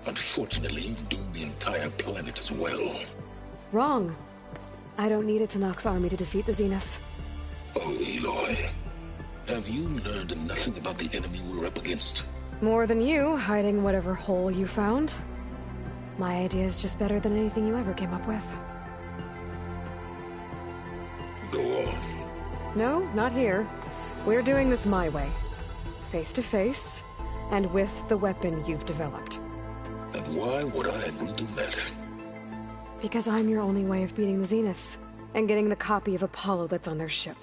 Unfortunately, you've doomed the entire planet as well. Wrong. I don't need a Tanakh army to defeat the Zeniths. Oh, Aloy. Have you learned nothing about the enemy we're up against? More than you, hiding whatever hole you found. My idea is just better than anything you ever came up with. Go on. No, not here. We're doing this my way. Face to face, and with the weapon you've developed. And why would I agree to that? Because I'm your only way of beating the Zeniths, and getting the copy of Apollo that's on their ship.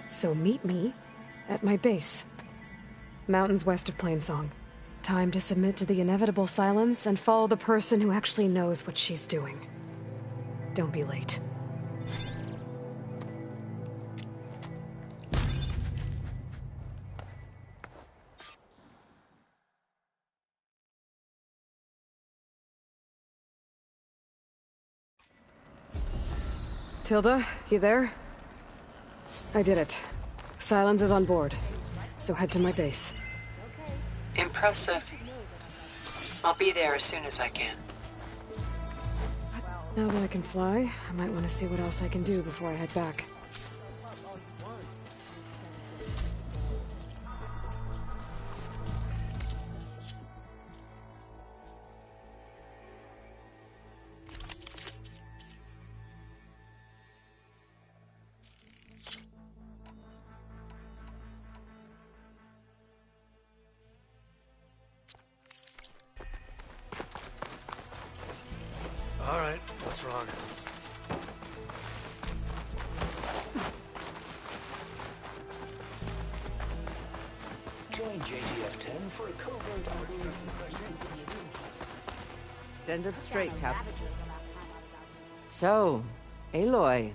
So meet me at my base. Mountains west of Plainsong. Time to submit to the inevitable silence and follow the person who actually knows what she's doing. Don't be late. Tilda, you there? I did it. Silence is on board, so head to my base. Impressive. I'll be there as soon as I can. Now that I can fly, I might want to see what else I can do before I head back. All right, what's wrong? Join JTF-10 for a covert operation. Stand up straight, Cap. So, Aloy,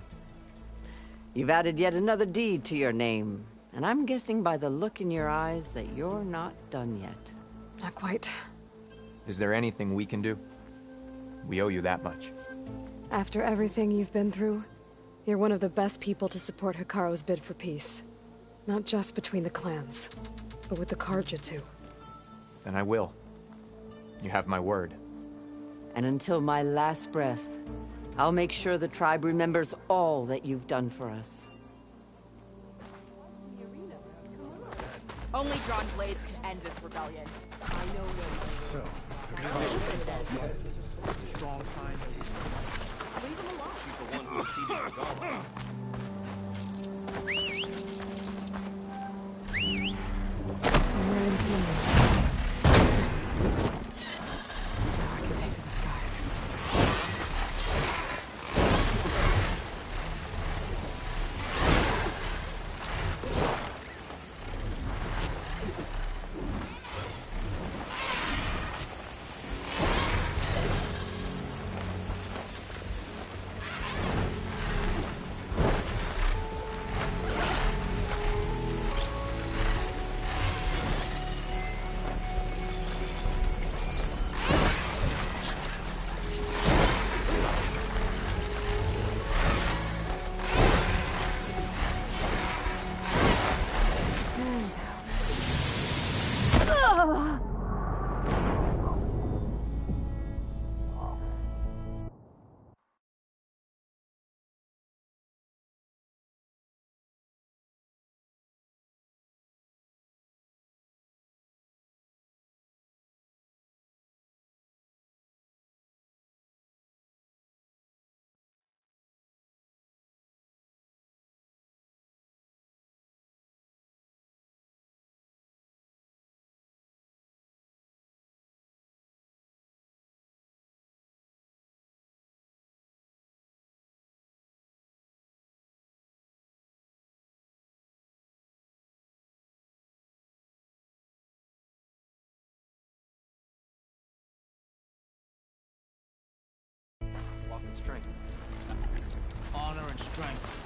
you've added yet another deed to your name, and I'm guessing by the look in your eyes that you're not done yet. Not quite. Is there anything we can do? We owe you that much. After everything you've been through, you're one of the best people to support Hikaru's bid for peace. Not just between the clans, but with the Karja too. Then I will. You have my word. And until my last breath, I'll make sure the tribe remembers all that you've done for us. Only drawn blades can end this rebellion. I know no one. Strong sign that he's leave him alone. She's the one who defeated Regala. I'm wearing some. I can take to the skies. strength. Honor and strength.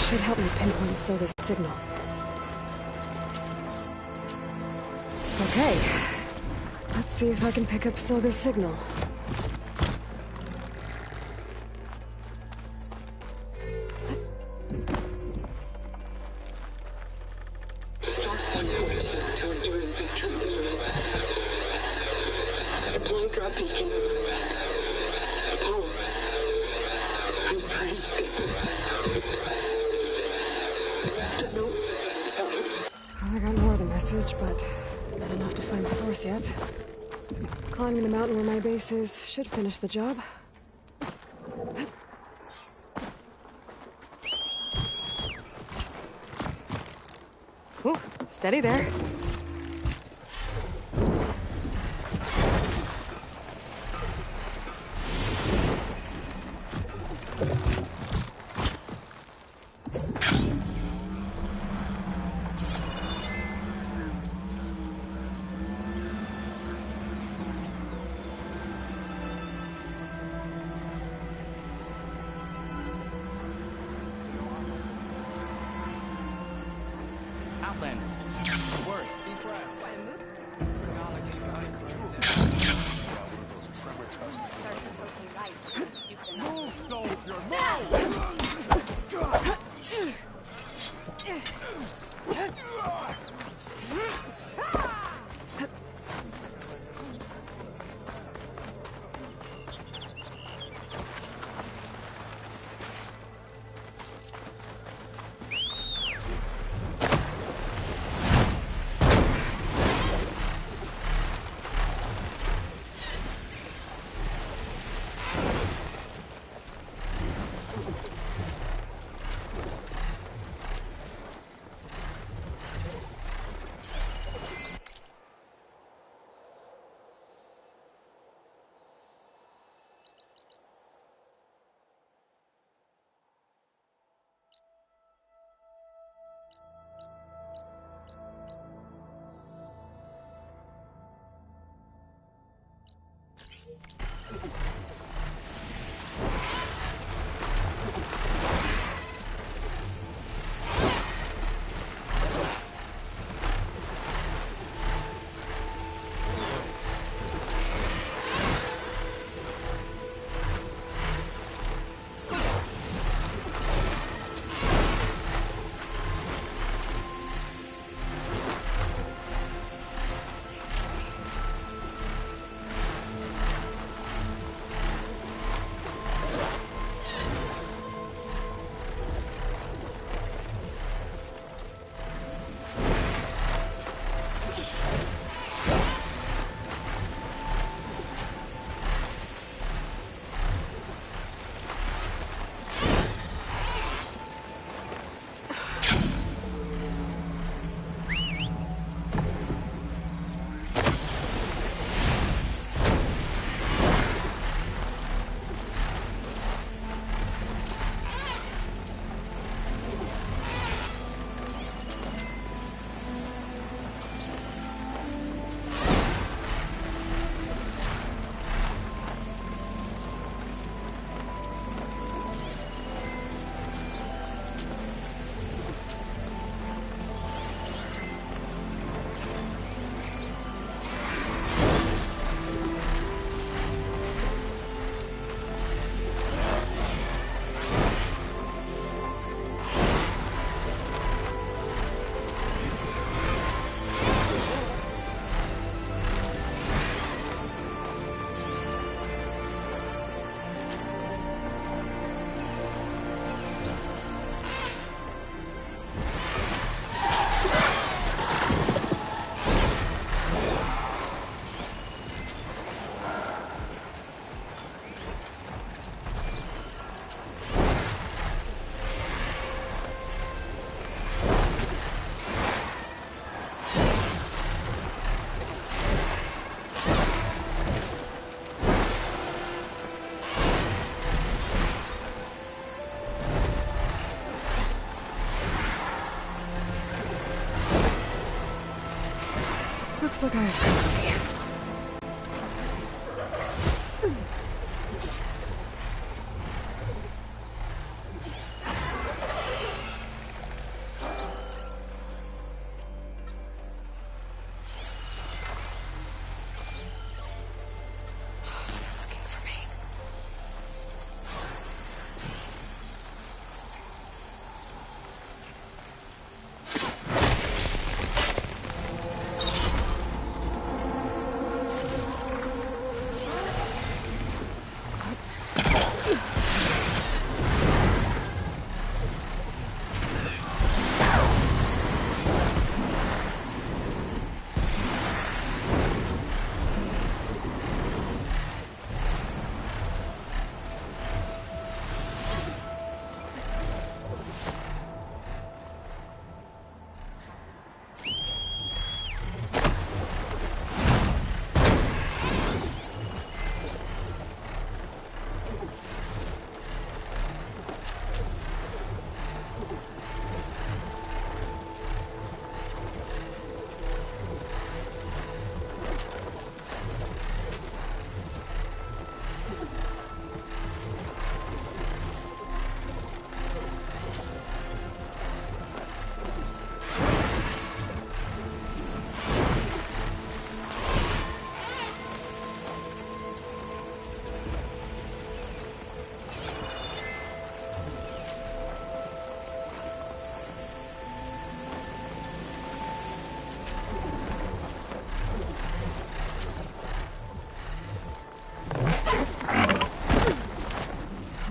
Should help me pinpoint Silga's signal. Okay. Let's see if I can pick up Silga's signal. Supply drop beacon. Power. I'm praying. Well, I got more of the message, but not enough to find source yet. Climbing the mountain where my base is should finish the job. Ooh, steady there. Move, soldier, move! Looks like I have company.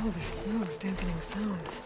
Oh, the snow is dampening sounds.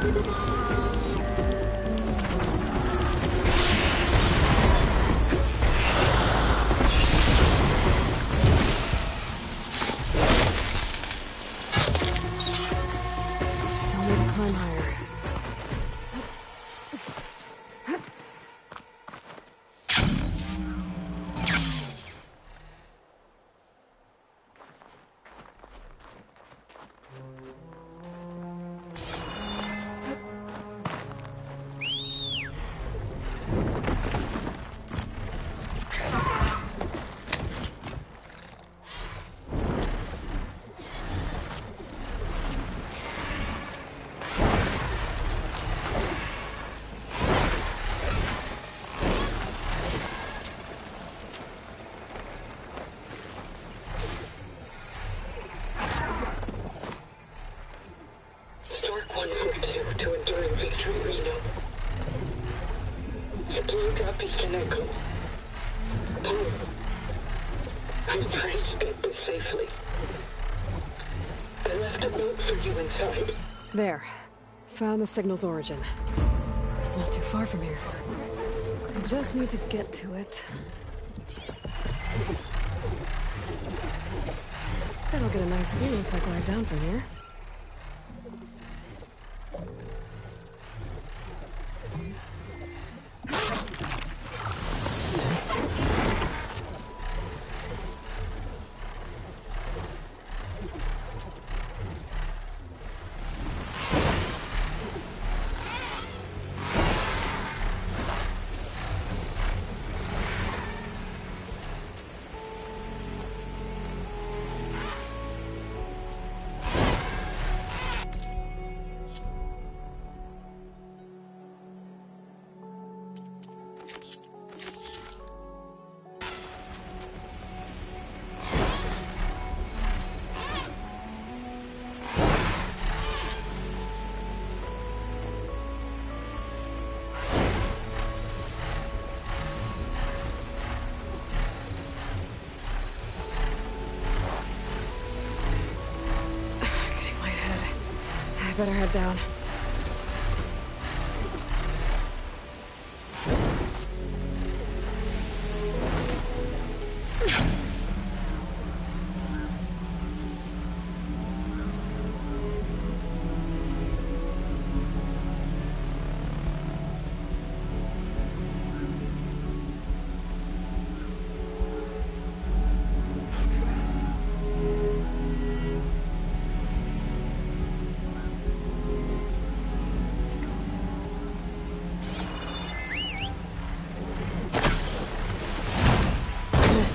Still need to climb higher. Stark 142 to enduring victory, Reno. Supply drop beacon echo. Home. I pray you get this safely. I left a note for you inside. There. Found the signal's origin. It's not too far from here. I just need to get to it. Bet I'll get a nice view if I glide down from here. I better head down.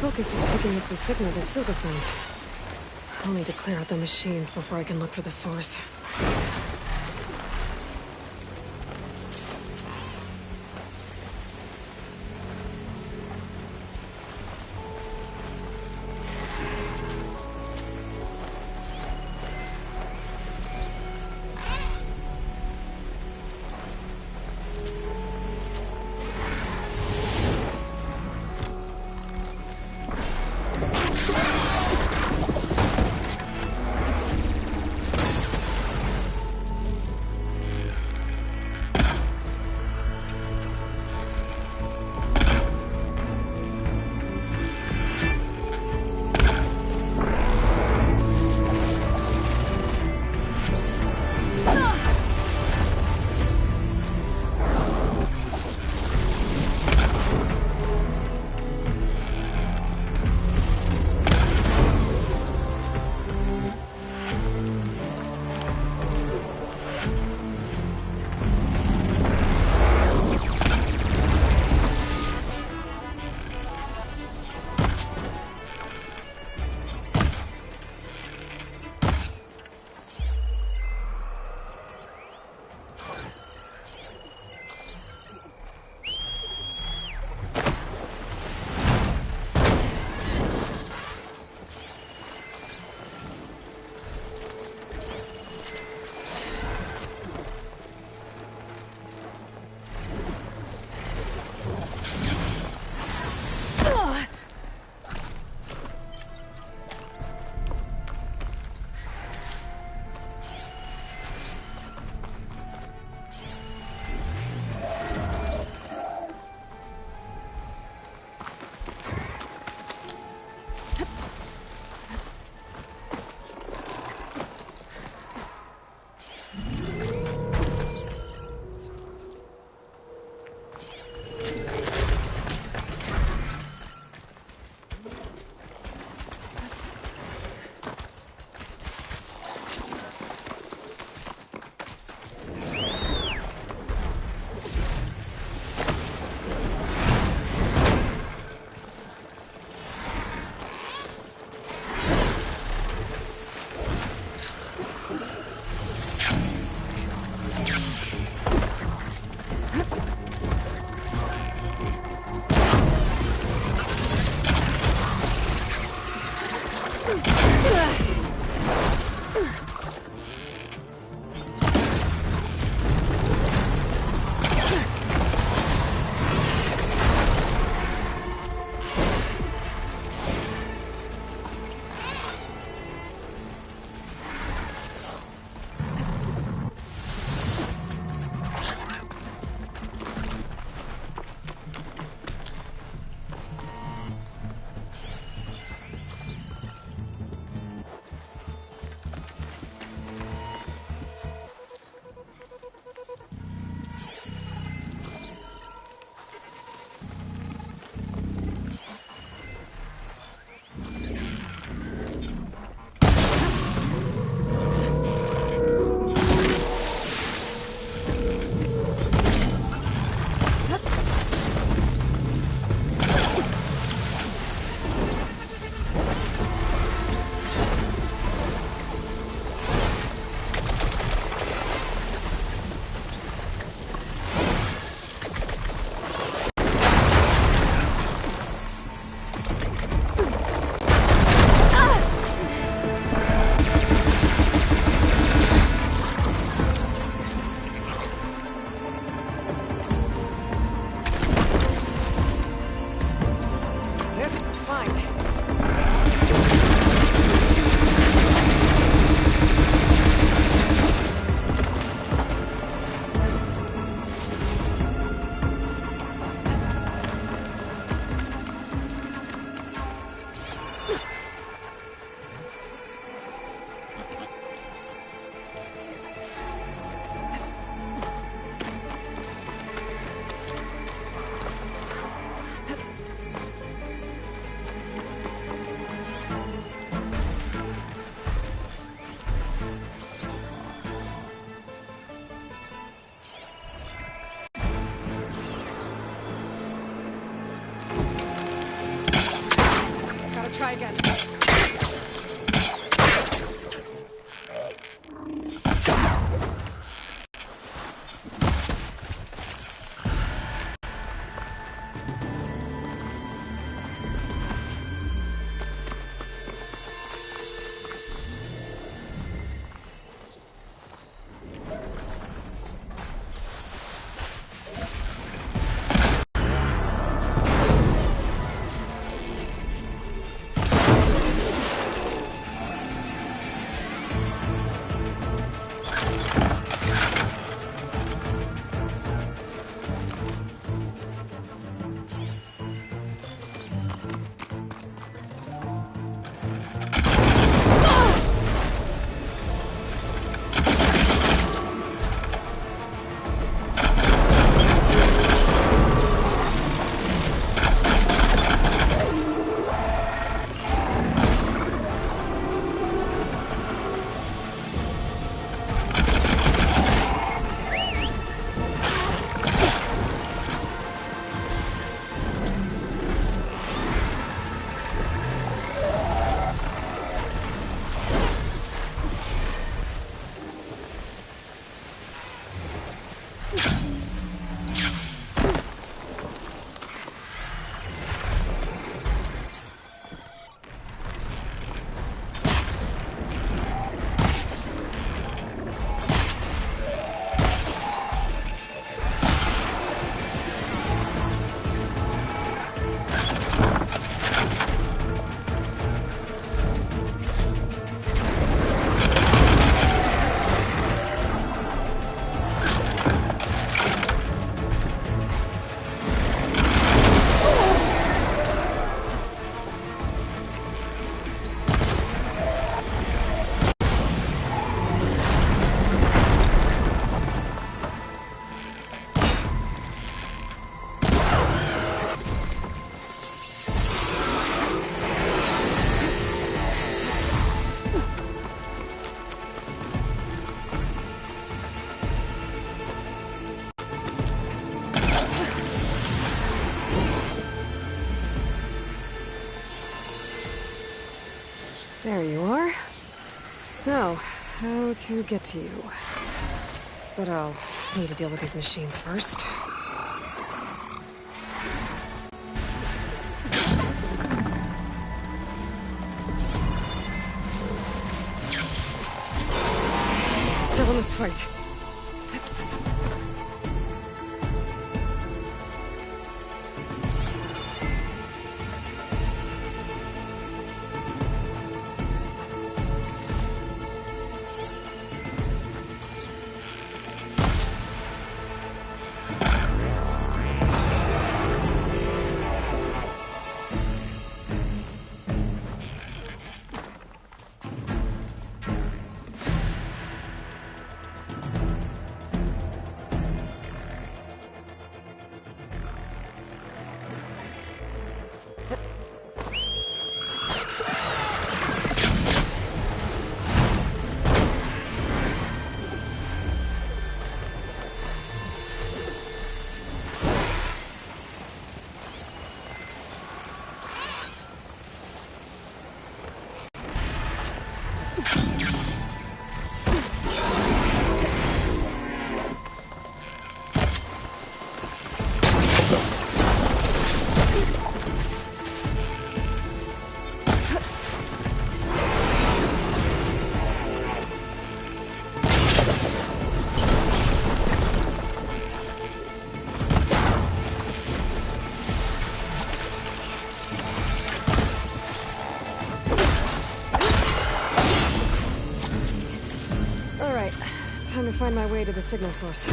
Focus is picking up the signal that Silga found. I'll need to clear out the machines before I can look for the source. try again. There you are. Now, how to get to you. But I'll need to deal with these machines first. Still in this fight. Time to find my way to the signal source.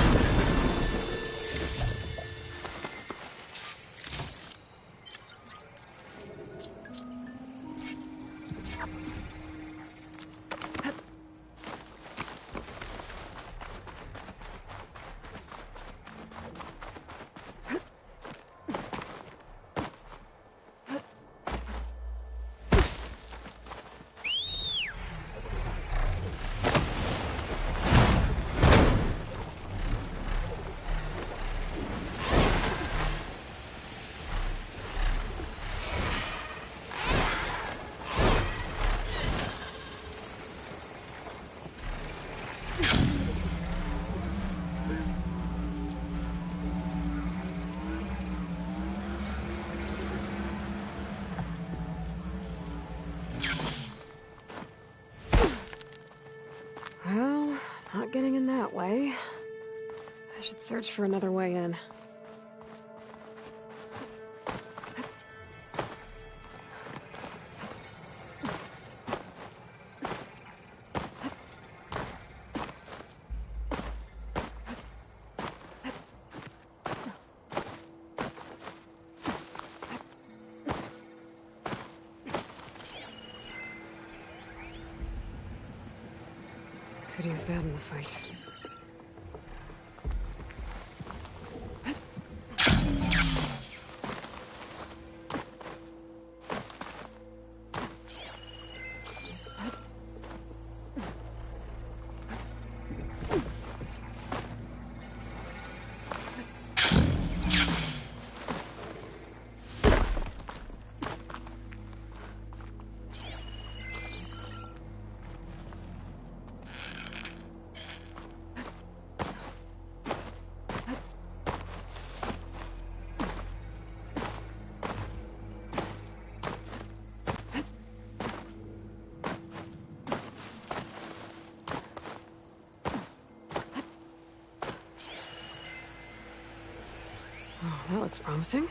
Well, not getting in that way. I should search for another way in. Could use that in the fight. Oh, that looks promising.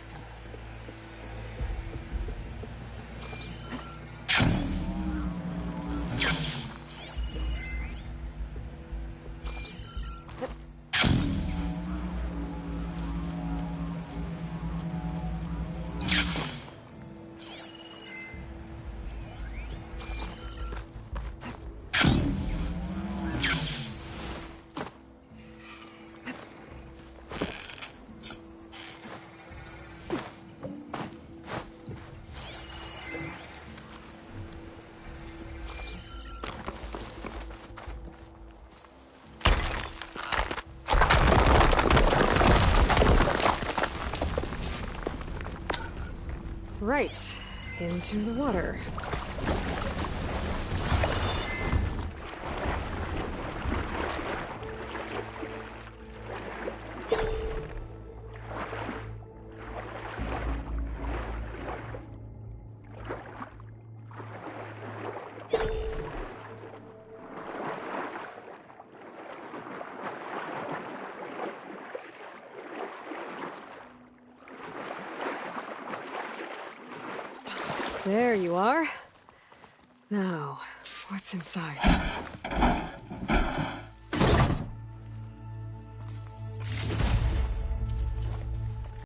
Right, into the water. There you are. Now, what's inside?